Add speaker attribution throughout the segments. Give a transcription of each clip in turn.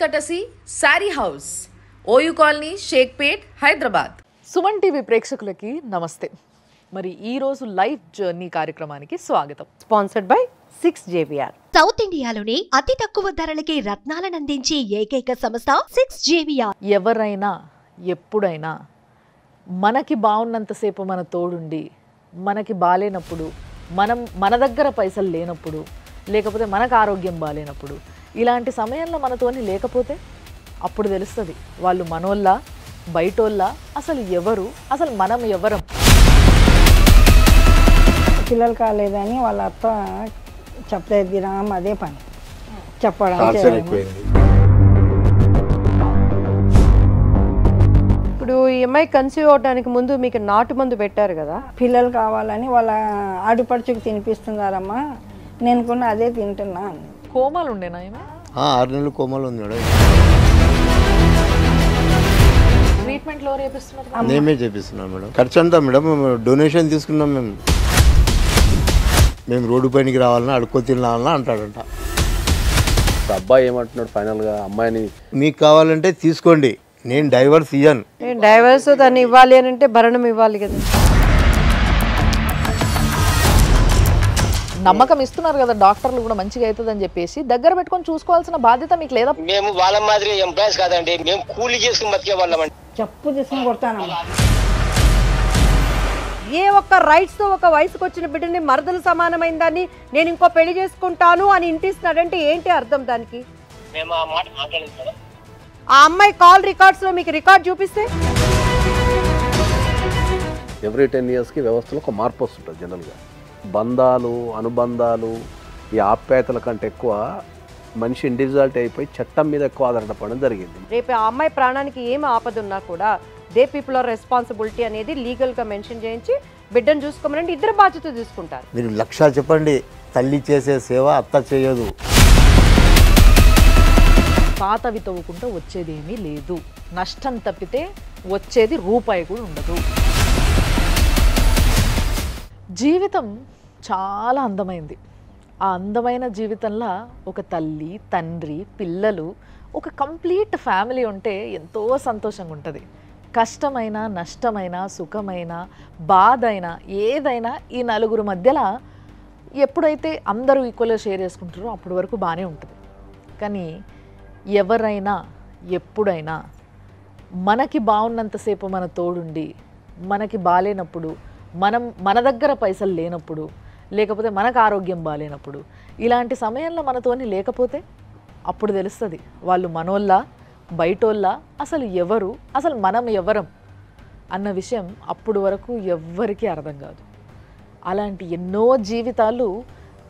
Speaker 1: కటసి sari house OU colony Shaikpet Hyderabad. Suman TV ప్రేక్షకులకి నమస్తే. మరి ఈ రోజు లైఫ్ జర్నీ కార్యక్రమానికి స్వాగతం.
Speaker 2: Sponsored by 6JVR.
Speaker 3: సౌత్ ఇండియాలోనే అతి తక్కువ ధరలకి రత్నాలను అందించే ఏకైక సంస్థ 6JVR.
Speaker 1: ఎవరైనా ఎప్పుడైనా మనకి బాగున్నంతసేపు మన తోడుండి, మనకి బాలేనప్పుడు, మన దగ్గర పైసలు లేనప్పుడు, లేకపోతే మనకు ఆరోగ్యం బాలేనప్పుడు, ఇలాంటి సమయంలో మనతోని లేకపోతే అప్పుడు తెలుస్తుంది వాళ్ళు మనోళ్ళ బయటోళ్ళ, అసలు ఎవరు, అసలు మనం ఎవరం.
Speaker 4: పిల్లలు కాలేదని వాళ్ళ అత్త చెప్పలేదు దినం అదే పని చెప్పడం.
Speaker 2: ఇప్పుడు ఈ అమ్మాయి కన్సీవ్ అవడానికి ముందు మీకు నాటు మందు పెట్టారు కదా,
Speaker 4: పిల్లలు కావాలని వాళ్ళ ఆడుపడుచుకు తినిపిస్తున్నారమ్మా, నేను కూడా అదే తింటున్నా.
Speaker 1: కోమాలు ఉండేనా?
Speaker 5: 6 నెలలు కోమాలు ఉంది మేడం.
Speaker 1: ట్రీట్మెంట్లో చేపిస్తున్నారు?
Speaker 5: మేమే చేపిస్తున్నాం మేడం. ఖర్చు అంతా మేడం డొనేషన్ తీసుకున్నాం. మేము రోడ్డు పైనకి రావాలన్నా అడుక్కో తినాలన్నా అంటాడంట.
Speaker 6: అబ్బాయి ఏమంటున్నాడు ఫైనల్గా, అమ్మాయిని
Speaker 5: మీకు కావాలంటే తీసుకోండి, నేను డైవర్స్ ఇయ్యాను.
Speaker 2: డైవర్స్ దాన్ని ఇవ్వాలి అని అంటే భరణం ఇవ్వాలి కదా.
Speaker 1: నమ్మకం ఇస్తున్నారు కదా డాక్టర్లు కూడా మంచిగా అవుతుందని చెప్పేసి, దగ్గర పెట్టుకొని చూసుకోవాల్సిన బాధ్యత మీకు లేదా?
Speaker 7: మేము వాళ్ళ మాదిరి ఎంప్లాయీస్ కాదండి, మేము కూలీ చేసుకుని బతికే వాళ్ళమండి.
Speaker 4: చెప్పు తీసుకుని కొడతానమ్మా.
Speaker 2: ఏ ఒక్క రైట్స్ తో ఒక వయసుకు వచ్చిన బిడ్డని మరదలు సమానమైన దాన్ని నేను ఇంకో పెళ్లి చేసుకుంటాను అని ఇంటిస్తున్నాడంటే ఏంటి అర్థం దానికి?
Speaker 7: మేము ఆ మాట మాట్లాడలేదు మేడం.
Speaker 2: ఆ అమ్మాయి కాల్ రికార్డ్స్ లో మీకు రికార్డ్ చూపిస్తే
Speaker 6: ఎవ్రీ 10 yearsకి వ్యవస్థలో ఒక మార్పు వస్తుంటుంది. జనరల్గా బంధాలు, అనుబంధాలు, ఈ ఆప్యాయతల కంటే ఎక్కువ మనిషి ఇండివిజువాలిటీ అయిపోయి చట్టం మీద ఎక్కువ ఆధారపడడం జరిగింది.
Speaker 2: రేపు ఆ అమ్మాయి ప్రాణానికి ఏం ఆపద ఉన్నా కూడా దే పీపుల్ ఆర్ రెస్పాన్సిబిలిటీ అనేది లీగల్గా మెన్షన్ చేయించి బిడ్డను చూసుకోమని ఇద్దరు బాధ్యత తీసుకుంటారు.
Speaker 5: మీరు 1,00,000 చెప్పండి, తల్లి చేసే సేవ అత్త చేయదు.
Speaker 1: పాతవి తవ్వుకుంటూ వచ్చేది ఏమీ లేదు, నష్టం తప్పితే వచ్చేది రూపాయి కూడా ఉండదు. జీవితం చాలా అందమైంది. ఆ అందమైన జీవితంలో ఒక తల్లి, తండ్రి, పిల్లలు, ఒక కంప్లీట్ ఫ్యామిలీ ఉంటే ఎంతో సంతోషంగా ఉంటుంది. కష్టమైన, నష్టమైన, సుఖమైన, బాధ అయినా, ఏదైనా ఈ నలుగురు మధ్యలో ఎప్పుడైతే అందరూ ఈక్వల్గా షేర్ చేసుకుంటారో అప్పటి వరకు బాగానే ఉంటుంది. కానీ ఎవరైనా ఎప్పుడైనా మనకి బాగున్నంతసేపు మన తోడుండి, మనకి బాలేనప్పుడు, మన దగ్గర పైసలు లేనప్పుడు, లేకపోతే మనకు ఆరోగ్యం బాలేనప్పుడు, ఇలాంటి సమయంలో మనతోని లేకపోతే అప్పుడు తెలుస్తుంది వాళ్ళు మనోళ్ళ బయటోళ్ళ, అసలు ఎవరు, అసలు మనం ఎవరం అన్న విషయం అప్పుడు వరకు ఎవ్వరికీ అర్థం కాదు. అలాంటి ఎన్నో జీవితాలు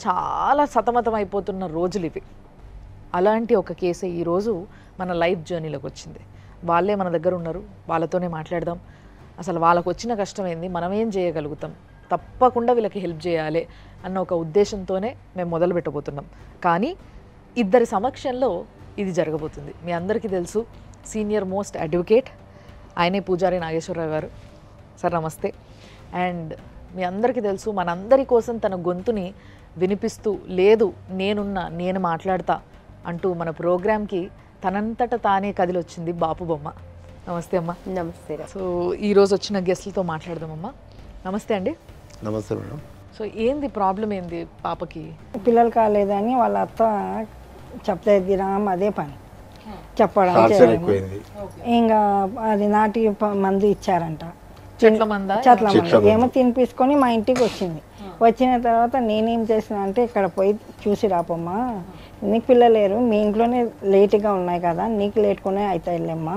Speaker 1: చాలా సతమతమైపోతున్న రోజులు ఇవి. అలాంటి ఒక కేసే ఈరోజు మన లైఫ్ జర్నీలోకి వచ్చింది. వాళ్ళే మన దగ్గర ఉన్నారు, వాళ్ళతోనే మాట్లాడదాం. అసలు వాళ్ళకు వచ్చిన కష్టం ఏంది, మనం ఏం చేయగలుగుతాం, తప్పకుండా వీళ్ళకి హెల్ప్ చేయాలి అన్న ఒక ఉద్దేశంతోనే మేము మొదలు పెట్టబోతున్నాం. కానీ ఇద్దరి సమక్షంలో ఇది జరగబోతుంది. మీ అందరికీ తెలుసు, సీనియర్ మోస్ట్ అడ్వకేట్ ఆయనే పూజారి నాగేశ్వరరావు గారు. సార్ నమస్తే. అండ్ మీ అందరికీ తెలుసు, మనందరి కోసం తన గొంతుని వినిపిస్తూ, లేదు నేనున్నా, నేను మాట్లాడతా అంటూ మన ప్రోగ్రామ్కి తనంతట తానే కదిలొచ్చింది బాపు బొమ్మ. నమస్తే అమ్మా.
Speaker 2: నమస్తే.
Speaker 1: సో ఈరోజు వచ్చిన గెస్ట్లతో మాట్లాడదామమ్మా. నమస్తే అండి.
Speaker 5: నమస్తే మేడం.
Speaker 1: సో ఏంది ప్రాబ్లం, ఏంది పాపకి?
Speaker 4: పిల్లలు కాలేదని వాళ్ళ అత్త చెప్పలేదు దినం అదే పని చెప్పడం. ఇంకా అది నాటి మందు ఇచ్చారంట,
Speaker 1: చెట్ల మందు
Speaker 4: ఏమో తినిపించుకొని మా ఇంటికి వచ్చింది. వచ్చిన తర్వాత నేనేం చేసిన అంటే, ఇక్కడ పోయి చూసి రాపమ్మా, నీకు పిల్లలు లేరు, మీ ఇంట్లోనే లేట్గా ఉన్నాయి కదా, నీకు లేట్గానే అవుతాయిలేమ్మా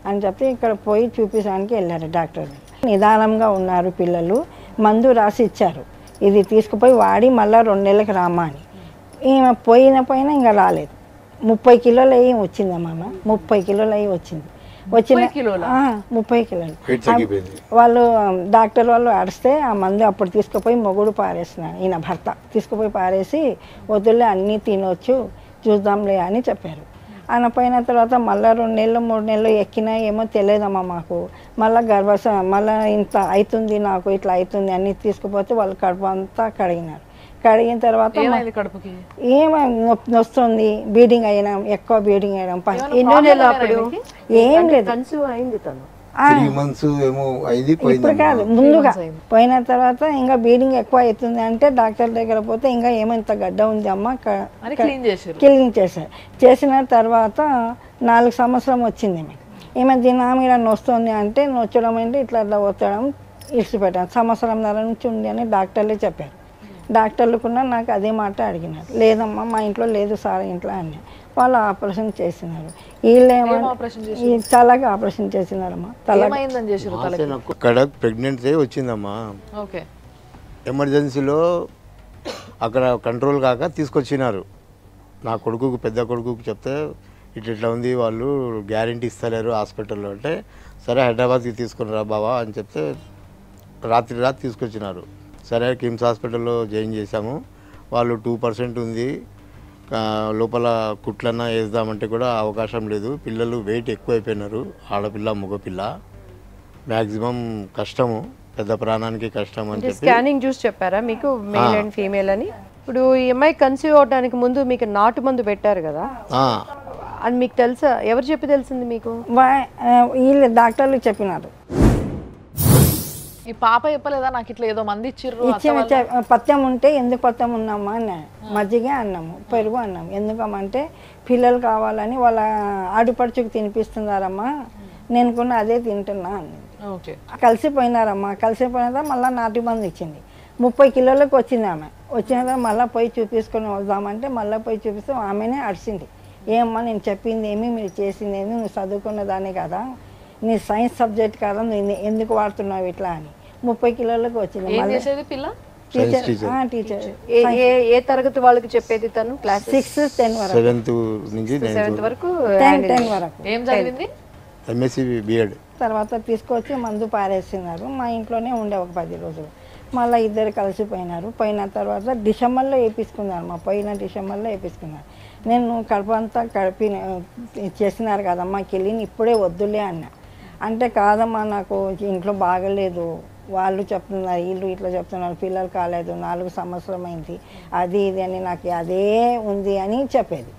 Speaker 4: అని చెప్పి ఇక్కడ పోయి చూపించడానికి వెళ్ళారు డాక్టర్. నిదానంగా ఉన్నారు పిల్లలు, మందు రాసి ఇచ్చారు, ఇది తీసుకుపోయి వాడి మళ్ళీ 2 నెలలకు రామా అని. ఈమె పోయిన ఇంకా రాలేదు. 30 కిలోలు అయ్యి వచ్చిందమ్మా, 30 కిలోలు అయ్యి వచ్చింది. వచ్చిన 30 కిలోలు వాళ్ళు డాక్టర్ వాళ్ళు అడిస్తే ఆ మందు అప్పుడు తీసుకుపోయి మొగుడు పారేస్తున్నాడు, ఈయన భర్త తీసుకుపోయి పారేసి, వద్దులే అన్నీ తినొచ్చు చూద్దాంలే అని చెప్పారు. అనపోయిన తర్వాత మళ్ళీ 2 నెలలు 3 నెలలు ఎక్కినా ఏమో తెలియదమ్మా మాకు. మళ్ళీ మళ్ళీ ఇంత అవుతుంది నాకు, ఇట్లా అవుతుంది అన్నీ తీసుకుపోతే వాళ్ళు కడుపు అంతా కడిగినారు. కడిగిన తర్వాత
Speaker 1: ఏమైంది కడుపుకి?
Speaker 4: వస్తుంది, బ్లీడింగ్ అయినా, ఎక్కువ బ్లీడింగ్ అయినా.
Speaker 2: ఎన్నో నెలలు అప్పుడు
Speaker 4: ఏం లేదు,
Speaker 2: కన్సీవ్ అయింది తను.
Speaker 5: 3 months ఏమో అయింది,
Speaker 4: ఇప్పుడు కాదు, ముందుగా పోయిన తర్వాత ఇంకా బ్లీడింగ్ ఎక్కువ అవుతుంది అంటే డాక్టర్ దగ్గర పోతే ఇంకా ఏమంత గడ్డ ఉంది అమ్మ
Speaker 1: క్లీన్ చేశారు.
Speaker 4: క్లీన్ చేశారు. చేసిన తర్వాత 4 సంవత్సరం వచ్చింది మీకు. ఏమైనా దీని మీద నొస్తుంది అంటే నొచ్చడం అంటే ఇట్లా వచ్చడం ఇడిచిపెట్టాను. సంవత్సరంన్నర నుంచి ఉంది అని డాక్టర్లే చెప్పారు. డాక్టర్లు కూడా నాకు అదే మాట అడిగినారు. లేదమ్మా మా ఇంట్లో లేదు సార్ ఇంట్లో అని. వాళ్ళు ఆపరేషన్ చేసినారు. వీళ్ళేమో ఈ తలకి ఆపరేషన్ చేసినారమ్మా.
Speaker 1: ఏమైందని చేశారు తలకి?
Speaker 5: అక్కడ ప్రెగ్నెన్సీ వచ్చిందమ్మా.
Speaker 1: ఓకే.
Speaker 5: ఎమర్జెన్సీలో అక్కడ కంట్రోల్ కాక తీసుకొచ్చినారు. నా కొడుకుకు, పెద్ద కొడుకుకు చెప్తే ఇట్లా ఉంది, వాళ్ళు గ్యారంటీ ఇస్తలేరు హాస్పిటల్లో అంటే, సరే హైదరాబాద్కి తీసుకుని రా బావా అని చెప్తే రాత్రి తీసుకొచ్చినారు. సరే కిమ్స్ హాస్పిటల్లో జాయిన్ చేశాము. వాళ్ళు 2% ఉంది, లోపల కుట్లన్నా వేద్దామంటే కూడా అవకాశం లేదు, పిల్లలు వెయిట్ ఎక్కువ అయిపోయినారు, ఆడపిల్ల మగపిల్ల, మ్యాక్సిమం కష్టము, పెద్ద ప్రాణానికి కష్టం అని చెప్పి
Speaker 2: స్కానింగ్ చూసి చెప్పారా మీకు మేల్ అండ్ ఫీమేల్ అని? ఇప్పుడు ఈ అమ్మాయి కన్సీవ్ అవడానికి ముందు మీకు నాటు మందు పెట్టారు కదా, అది మీకు తెలుసా? ఎవరు చెప్పి తెలిసింది మీకు?
Speaker 4: వీళ్ళు డాక్టర్లు చెప్పినారు.
Speaker 1: ఈ పాప చెప్పలేదా నాకు ఇట్లా ఏదో మంది ఇచ్చిర్రు?
Speaker 4: పత్యం ఉంటే ఎందుకు పత్యం ఉన్నామా అని, మజ్జిగ అన్నాము, పెరుగు అన్నాము. ఎందుకమ్మంటే పిల్లలు కావాలని వాళ్ళ ఆడిపడుచుకు తినిపిస్తున్నారమ్మా, నేను కూడా అదే తింటున్నా అని. కలిసిపోయినారమ్మా. కలిసిపోయిన మళ్ళీ నాటి మంది ఇచ్చింది. 30 కిలోలకు వచ్చింది ఆమె. వచ్చిన తర్వాత మళ్ళీ పోయి చూపించుకొని వద్దామంటే మళ్ళీ పోయి చూపిస్తే ఆమెనే అడిచింది. ఏమ్మా నేను చెప్పింది ఏమి, మీరు చేసింది ఏమి, నువ్వు చదువుకున్న దాన్ని కదా, నీ సైన్స్ సబ్జెక్ట్ కదా, నువ్వు ఎందుకు వాడుతున్నావు ఇట్లా అని. 30 కిలోలకు వచ్చింది. టీచర్.
Speaker 2: ఏ తరగతి వాళ్ళకి చెప్పేది తను? క్లాస్
Speaker 4: 6, 10 వరకు.
Speaker 2: 7th వరకు.
Speaker 4: 10 వరకు.
Speaker 1: ఏం చదివింది?
Speaker 5: MSc BEd.
Speaker 4: తర్వాత తీసుకొచ్చి మందు పారేస్తున్నారు. మా ఇంట్లోనే ఉండే ఒక 10 రోజులు. మళ్ళీ ఇద్దరు కలిసిపోయినారు. పోయిన తర్వాత డిసెంబర్లో వేయించుకున్నారు. మా పోయిన డిసెంబర్లో వేయించుకున్నారు. నేను కడుపు అంతా చేసినారు కదమ్మా కెళ్ళిని, ఇప్పుడే వద్దులే అన్న. అంటే కాదమ్మా నాకు ఇంట్లో బాగలేదు, వాళ్ళు చెప్తున్నారు, వీళ్ళు ఇట్లా చెప్తున్నారు, పిల్లలు కాలేదు, 4 సంవత్సరం అయింది, అది ఇది అని నాకు అదే ఉంది అని చెప్పేది.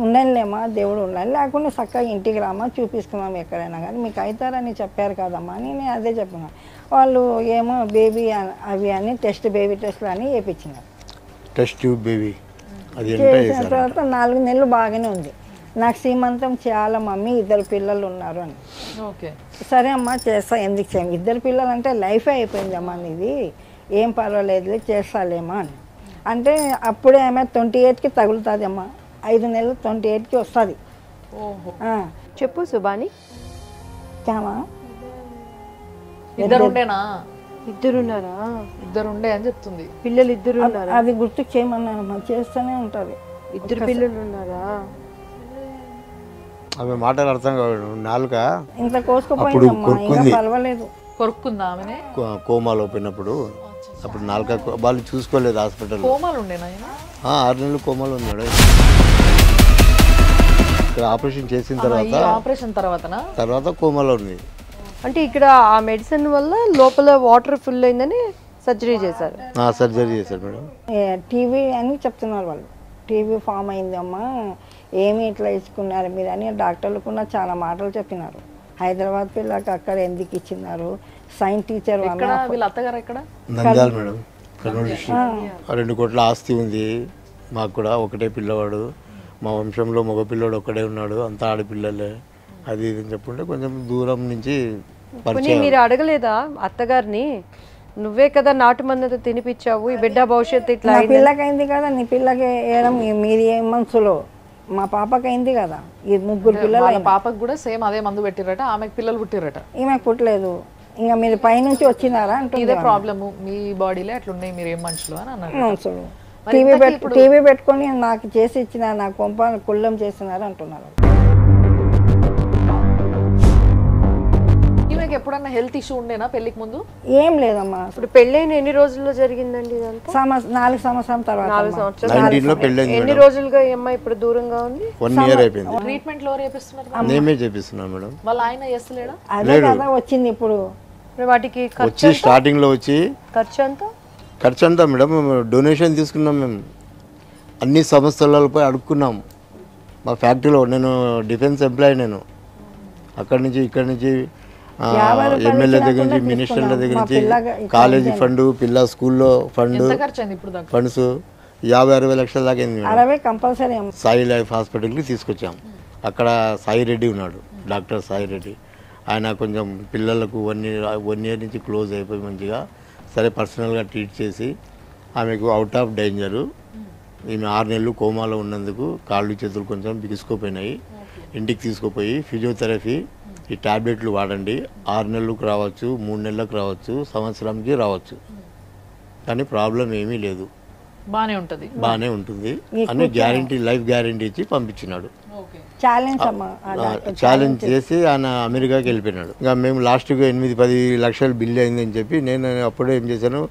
Speaker 4: ఉండలేమా దేవుడు ఉండాలి, లేకుండా చక్కగా ఇంటికి రామా చూపిస్తున్నాం ఎక్కడైనా కానీ, మీకు అవుతారని చెప్పారు కదమ్మా అని నేను అదే చెప్పిన. వాళ్ళు ఏమో బేబీ అవి అని బేబీ టెస్ట్లు అని వేయించినారు.
Speaker 5: టెస్ట్ ట్యూబ్ బేబీ
Speaker 4: చేసిన తర్వాత 4 నెలలు బాగానే ఉంది. నాకు సీమంతం చేయాల మమ్మీ, 2 పిల్లలు ఉన్నారు అని. సరే అమ్మా చేస్తా, ఎందుకు చేయం, 2 పిల్లలు అంటే లైఫే అయిపోయింది అమ్మా నీది, ఏం పర్వాలేదు చేస్తాలేమా అని. అంటే అప్పుడే ఆమె 28కి తగులుతుంది అమ్మా, 5 నెలలు 28కి వస్తుంది.
Speaker 2: చెప్పు సుబాని.
Speaker 1: ఇద్దరుండేనా?
Speaker 2: ఇద్దరున్నారా?
Speaker 1: ఇద్దరుండే అని చెప్తుంది.
Speaker 2: పిల్లలు 2 ఉన్నారా?
Speaker 4: అది గుర్తు చేయమన్నాను, చేస్తూనే ఉంటుంది.
Speaker 2: 2 పిల్లలు ఉన్నారా?
Speaker 5: ఆమె మాటలు అర్థం కాదు, నాలుక
Speaker 4: ఇంత కోసుకుపోయిందమ్మా, ఇంకా పర్వాలేదు.
Speaker 1: కొరుక్కుందా ఆమెనే?
Speaker 5: కోమాలో పోయినప్పుడు అప్పుడు నాలుక వాళ్ళు చూసుకోలేదు హాస్పిటల్.
Speaker 1: కోమాలు ఉండేనా?
Speaker 5: 6 నెలలు కోమాలో ఉన్నాడు. ఇక్కడ ఆపరేషన్ చేసిన తర్వాత కోమాలో ఉంది.
Speaker 2: అంటే ఇక్కడ ఆ మెడిసిన్ వల్ల లోపల వాటర్ ఫుల్ అయిందని సర్జరీ చేశారు.
Speaker 5: సర్జరీ చేశారు మేడం.
Speaker 4: టీవీ అని చెప్తున్నారు వాళ్ళు, టీవీ ఫామ్ అయిందమ్మా, ఏమి ఇట్లా ఇచ్చుకున్నారు మీరు అని డాక్టర్లు కూడా చాలా మాటలు చెప్పినారు. హైదరాబాద్ పిల్లకి అక్కడ ఎందుకు ఇచ్చినారు, సైన్స్ టీచర్
Speaker 5: నంద్యాల మేడం. 2 కోట్ల ఆస్తి ఉంది మాకు కూడా, ఒకటే పిల్లవాడు, మా వంశంలో మగపిల్లడు ఒక్కడే ఉన్నాడు, అంతా ఆడపిల్లలే, అది ఇది అని చెప్పుకుంటే కొంచెం దూరం నుంచి
Speaker 2: మీరు అడగలేదా అత్తగారిని, నువ్వే కదా నాటు మందు తినిపించావు, ఈ బిడ్డ భవిష్యత్తు ఇట్లా
Speaker 4: పిల్లకైంది కదా, నీ పిల్లకి వేయడం మీది ఏ మనసులో, మా పాపకి అయింది కదా, ఈ 3 పిల్లలు.
Speaker 1: పాపకు కూడా సేమ్ అదే మందు పెట్టిరట, ఆమెకు పిల్లలు పుట్టిరట.
Speaker 4: ఈమెకు పుట్టలేదు, ఇంకా మీరు పైనుంచి వచ్చినారా అంటే
Speaker 1: ఇదే ప్రాబ్లము, మీ బాడీలో అట్లున్నాయి, మీరు ఏం మనుషులు అని అన్నారు.
Speaker 4: మనుషులు టీవీ పెట్టుకొని నాకు చేసి ఇచ్చిన, నా కొంప కుళ్ళం చేస్తున్నారు అంటున్నారు.
Speaker 1: ఎప్పుడన్నా హెల్త్ ఇష్యూ ఉండేనా పెళ్లికి ముందు?
Speaker 4: ఏం లేదమ్మా.
Speaker 2: ఇప్పుడు పెళ్ళైన ఎన్ని రోజుల్లో జరిగిందండి ఇదంతా?
Speaker 4: 4 సంవత్సరం తర్వాత.
Speaker 2: 4 సంవత్సరాలు. ఎన్ని రోజులుగా ఈ అమ్మాయి ఇప్పుడు దూరంగా ఉంది?
Speaker 5: 1 ఇయర్ అయిపోయింది.
Speaker 1: ట్రీట్మెంట్ లో చేపిస్తున్నారు?
Speaker 5: నేనే చేపిస్తున్నాను మేడం.
Speaker 1: వాళ్ళ ఆయన చేస్తలేడా?
Speaker 4: అదే కదా వచ్చింది ఇప్పుడు.
Speaker 2: వాటికి
Speaker 5: వచ్చి స్టార్టింగ్ లో వచ్చి
Speaker 2: ఖర్చు అంతా
Speaker 5: ఖర్చు అంతా మేడం డొనేషన్ తీసుకున్నాం మేము, అన్ని సంస్థలపై అడుక్కున్నాం. మా ఫ్యాక్టరీలో నేను డిఫెన్స్ ఎంప్లాయీ, నేను అక్కడి నుంచి ఇక్కడి నుంచి ఎమ్మెల్యే దగ్గర నుంచి మినిస్టర్ల దగ్గర నుంచి కాలేజీ ఫండ్, పిల్ల స్కూల్లో ఫండ్
Speaker 1: ఎంత ఖర్చు అయింది ఇప్పుడు దాకా?
Speaker 5: ఫండ్స్ 50-60 లక్షల దాకా అయింది మేడం.
Speaker 4: 60 కంపల్సరీ.
Speaker 5: సాయి లైఫ్ హాస్పిటల్కి తీసుకొచ్చాం. అక్కడ సాయి రెడ్డి ఉన్నాడు, డాక్టర్ సాయి రెడ్డి. ఆయన కొంచెం పిల్లలకు 1 year నుంచి క్లోజ్ అయిపోయి మంచిగా సరే పర్సనల్గా ట్రీట్ చేసి ఆమెకు అవుట్ ఆఫ్ డేంజరు, ఈమె 6 నెలలు కోమాలో ఉన్నందుకు కాళ్ళు చేతులు కొంచెం బిగుసుకుపోయినాయి. ఇంటికి తీసుకుపోయి ఫిజియోథెరపీ ఈ టాబ్లెట్లు వాడండి, 6 నెలలకు రావచ్చు, 3 నెలలకు రావచ్చు, సంవత్సరానికి రావచ్చు, కానీ ప్రాబ్లం ఏమీ లేదు,
Speaker 1: బాగానే ఉంటుంది.
Speaker 5: బాగానే ఉంటుంది అని గ్యారంటీ, లైఫ్ గ్యారంటీ ఇచ్చి పంపించినాడు. ఛాలెంజ్ చేసి ఆయన అమెరికాకి వెళ్ళిపోయినాడు. ఇంకా మేము లాస్ట్గా 8-10 లక్షలు బిల్ అయిందని చెప్పి నేను అప్పుడే ఏం చేశాను,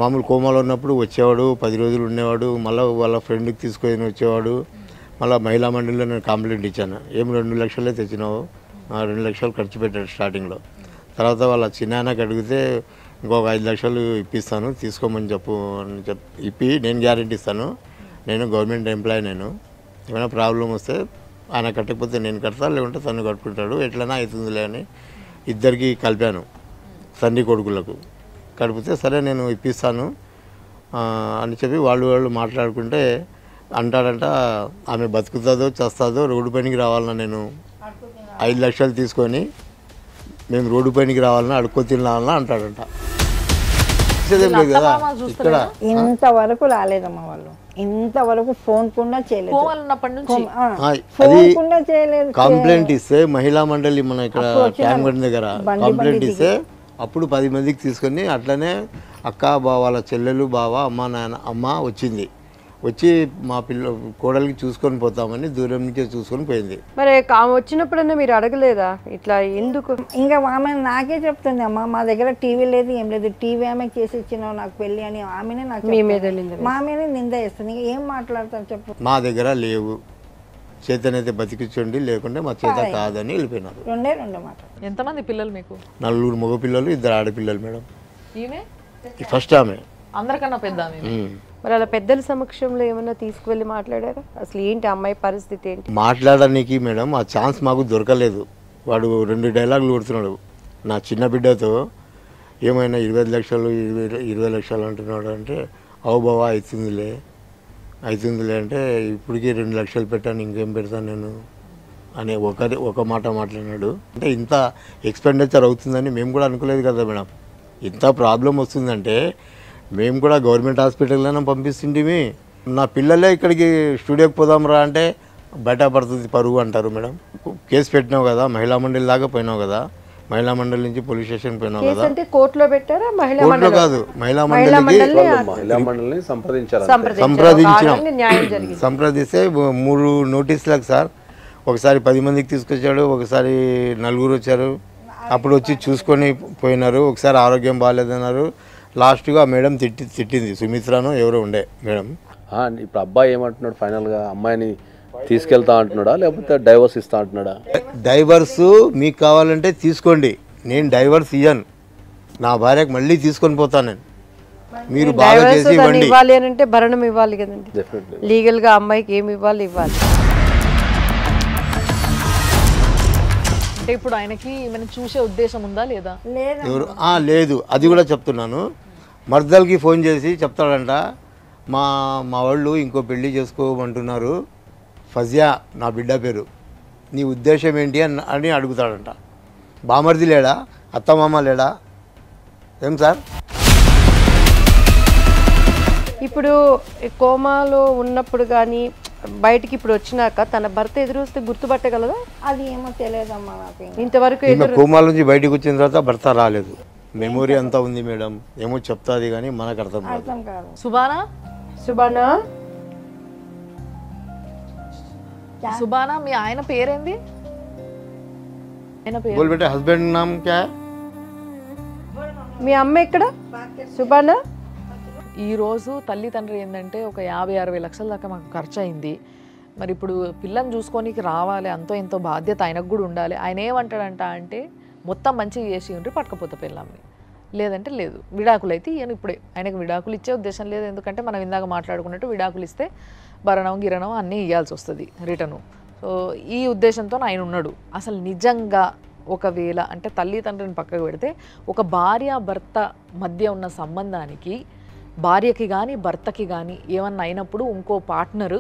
Speaker 5: మామూలు కోమాలో ఉన్నప్పుడు వచ్చేవాడు, 10 రోజులు ఉండేవాడు, మళ్ళీ వాళ్ళ ఫ్రెండ్కి తీసుకొని వచ్చేవాడు. మళ్ళీ మహిళా మండలిలో నేను కంప్లైంట్ ఇచ్చాను, ఏం 2 లక్షలే తెచ్చినావు, 2 లక్షలు ఖర్చు పెట్టాడు స్టార్టింగ్లో. తర్వాత వాళ్ళ చిన్నాయనకి అడిగితే ఇంకొక 5 లక్షలు ఇప్పిస్తాను తీసుకోమని చెప్పు అని ఇప్పి నేను గ్యారెంటీ ఇస్తాను, నేను గవర్నమెంట్ ఎంప్లాయీ, నేను ఏమైనా ప్రాబ్లం వస్తే ఆయన కట్టకపోతే నేను కడతా, లేకుంటే తను కట్టుకుంటాడు, ఎట్లైనా అవుతుందిలే అని ఇద్దరికి కలిపాను, తండ్రి కొడుకులకు కడిపితే సరే నేను ఇప్పిస్తాను అని చెప్పి వాళ్ళు మాట్లాడుకుంటే అంటాడంట, ఆమె బతుకుతుందో చస్తుందో రోడ్డు పైనకి రావాలన్నా, నేను 5 లక్షలు తీసుకొని మేము రోడ్డు పైనకి రావాలన్నా అడుక్కో తినాలన్నా అంటాడంట. కదా ఇక్కడ
Speaker 4: ఇంతవరకు రాలేదమ్మా వాళ్ళు, ఇంతవరకు ఫోన్ కూడా చేయలేదు,
Speaker 5: అది కంప్లైంట్ ఇస్తే మహిళా మండలి మన ఇక్కడ ట్యాంగడ్ దగ్గర కంప్లైంట్ ఇస్తే అప్పుడు 10 మందికి తీసుకొని అట్లనే అక్క బావ వాళ్ళ చెల్లెలు బావ అమ్మ నాన్న అమ్మ వచ్చి మా కోడలికి చూసుకొని పోతామని దూరం నుంచే చూసుకొని పోయింది.
Speaker 2: మరి వచ్చినప్పుడన్నా మీరు అడగలేదా ఇట్లా ఎందుకు?
Speaker 4: ఇంకా ఆమె నాకే చెప్తుంది, అమ్మ మా దగ్గర టీవీ లేదు ఏం లేదు, టీవీ ఆమెకి చేసి ఇచ్చినావు నాకు పెళ్ళి అని ఆమెనే నాకు మా మీదే నింద వేస్తుంది. ఏం మాట్లాడతాను చెప్పు.
Speaker 5: మా దగ్గర లేవు, చేతనైతే బతికించండి లేకుంటే మా చేత కాదని వెళ్ళిపోయినారు.
Speaker 4: 2 మాట.
Speaker 1: ఎంతమంది పిల్లలు మీకు?
Speaker 5: 4 మగ పిల్లలు, 2 ఆడపిల్లలు మేడం.
Speaker 1: ఈమె
Speaker 5: ఫస్ట్ ఆమె
Speaker 1: అందరికన్నా పెద్ద.
Speaker 2: మరి అలా పెద్దల సమక్షంలో ఏమన్నా తీసుకువెళ్ళి మాట్లాడారా? అసలు ఏంటి అమ్మాయి పరిస్థితి ఏంటి?
Speaker 5: మాట్లాడడానికి మేడం ఆ ఛాన్స్ మాకు దొరకలేదు. వాడు 2 డైలాగులు కొడుతున్నాడు నా చిన్న బిడ్డతో, ఏమైనా 25 లక్షలు 20 లక్షలు అంటున్నాడు అంటే, అవు బావా అవుతుందిలే అంటే ఇప్పటికీ 2 లక్షలు పెట్టాను, ఇంకేం పెడతాను నేను అనే ఒక మాట మాట్లాడినాడు. అంటే ఇంత ఎక్స్పెండిచర్ అవుతుందని మేము కూడా అనుకోలేదు కదా మేడం. ఇంత ప్రాబ్లం వస్తుందంటే మేము కూడా గవర్నమెంట్ హాస్పిటల్లోనే పంపిస్తుంటిమి. నా పిల్లలే ఇక్కడికి స్టూడియోకి పోదాం రా అంటే బయట పడుతుంది పరుగు అంటారు మేడం. కేసు పెట్టినావు కదా, మహిళా మండలి దాకా పోయినావు కదా, మహిళా మండలి నుంచి పోలీస్ స్టేషన్ పోయినావు కదా.
Speaker 2: కోర్టులో పెట్టారా?
Speaker 5: కోర్టులో కాదు, మహిళా మండలిని సంప్రదించినాం. సంప్రదిస్తే 3 నోటీసులకు సార్, ఒకసారి 10 మందికి తీసుకొచ్చాడు, ఒకసారి 4 వచ్చారు, అప్పుడు వచ్చి చూసుకొని పోయినారు. ఒకసారి ఆరోగ్యం బాగాలేదన్నారు. లాస్ట్గా మేడం తిట్టింది, సుమిత్రను ఎవరో ఉండే మేడం.
Speaker 6: ఇప్పుడు అబ్బాయి ఏమంటున్నాడు ఫైనల్గా? అమ్మాయిని తీసుకెళ్తా అంటున్నాడా లేకపోతే డైవర్స్ ఇస్తా అంటున్నాడా?
Speaker 5: డైవర్స్ మీకు కావాలంటే తీసుకోండి, నేను డైవర్స్ ఇయ్యను, నా భార్యకు మళ్ళీ తీసుకొని పోతాను నేను, మీరు బాగా చేసి ఇవ్వండి.
Speaker 2: ఇవ్వాలి అని అంటే భరణం ఇవ్వాలి కదండి, లీగల్గా అమ్మాయికి ఏమి ఇవ్వాలి.
Speaker 1: అంటే ఇప్పుడు ఆయనకి ఏమైనా చూసే ఉద్దేశం ఉందా లేదా?
Speaker 5: ఎవరు? లేదు, అది కూడా చెప్తున్నాను. మర్దల్కి ఫోన్ చేసి చెప్తాడంట, మా వాళ్ళు ఇంకో పెళ్ళి చేసుకోమంటున్నారు, ఫజియా నా బిడ్డ పేరు, నీ ఉద్దేశం ఏంటి అని అడుగుతాడంట. బామర్ది లేడా, అత్తమామ లేడా, ఏం సార్?
Speaker 2: ఇప్పుడు కోమాలో ఉన్నప్పుడు కానీ బయటికి ఇప్పుడు వచ్చినాక తన భర్త ఎదురు వస్తే గుర్తుపట్టగలదా?
Speaker 4: అది ఏమో తెలియదమ్మా నాకు
Speaker 2: ఇంతవరకు.
Speaker 5: కోమాల నుంచి బయటకు వచ్చిన తర్వాత భర్త రాలేదు, మెమొరీ అంతా ఉంది మేడం, ఏమో చెప్తాది కానీ మనకు అర్థం కాదు.
Speaker 1: సుబానా మీ ఆయన పేరేంది?
Speaker 5: హస్బెండ్ నామ్ క్యా?
Speaker 2: మీ అమ్మ ఎక్కడ? సుబానా.
Speaker 1: ఈరోజు తల్లి తండ్రి ఏంటంటే ఒక 50-60 లక్షల దాకా మాకు ఖర్చు అయింది. మరి ఇప్పుడు పిల్లని చూసుకోనికి రావాలి, అంతో ఎంతో బాధ్యత ఆయనకు కూడా ఉండాలి. ఆయన ఏమంటాడంట అంటే మొత్తం మంచిగా చేసి ఉంటే పట్టుకపోతే పిల్లల్ని, లేదంటే లేదు. విడాకులు అయితే ఈయన ఇప్పుడే ఆయనకు విడాకులు ఇచ్చే ఉద్దేశం లేదు. ఎందుకంటే మనం ఇందాక మాట్లాడుకున్నట్టు విడాకులు ఇస్తే భరణం గిరణం అన్నీ ఇవ్వాల్సి వస్తుంది రిటర్ను. సో ఈ ఉద్దేశంతో ఆయన ఉన్నాడు. అసలు నిజంగా ఒకవేళ అంటే తల్లిదండ్రులను పక్కకు పెడితే ఒక భార్య భర్త మధ్య ఉన్న సంబంధానికి భార్యకి కానీ భర్తకి కానీ ఏమన్నా అయినప్పుడు ఇంకో పార్ట్నరు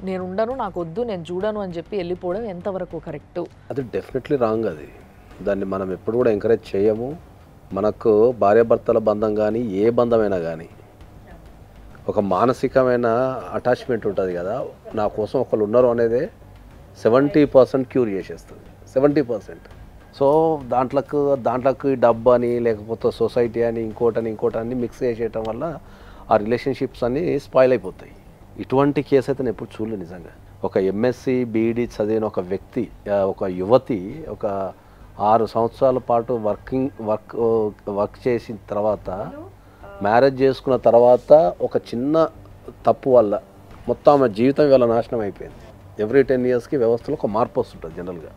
Speaker 1: నేను ఉండను, నాకు వద్దు, నేను చూడను అని చెప్పి వెళ్ళిపోవడం ఎంతవరకు కరెక్టు?
Speaker 6: అది డెఫినెట్లీ రాంగ్. అది దాన్ని మనం ఎప్పుడు కూడా ఎంకరేజ్ చేయము. మనకు భార్యాభర్తల బంధం కానీ ఏ బంధమైనా కానీ ఒక మానసికమైన అటాచ్మెంట్ ఉంటుంది కదా, నా కోసం ఒకళ్ళు ఉన్నారు అనేదే 70% క్యూర్ చేసేస్తుంది. 70%. సో దాంట్లోకి డబ్బు అని లేకపోతే సొసైటీ అని ఇంకోటని మిక్స్ చేసేయటం వల్ల ఆ రిలేషన్షిప్స్ అన్నీ స్పాయిల్ అయిపోతాయి. ఇటువంటి కేసు అయితే నేను ఎప్పుడు చూడలేదు నిజంగా. ఒక ఎంఎస్సి బీఈడి చదివిన ఒక వ్యక్తి, ఒక యువతి ఒక 6 సంవత్సరాల పాటు వర్క్ చేసిన తర్వాత మ్యారేజ్ చేసుకున్న తర్వాత ఒక చిన్న తప్పు వల్ల మొత్తం ఆమె జీవితం వల్ల నాశనం అయిపోయింది. ఎవ్రీ 10 ఇయర్స్కి వ్యవస్థలో ఒక మార్పు వస్తుంటుంది జనరల్గా.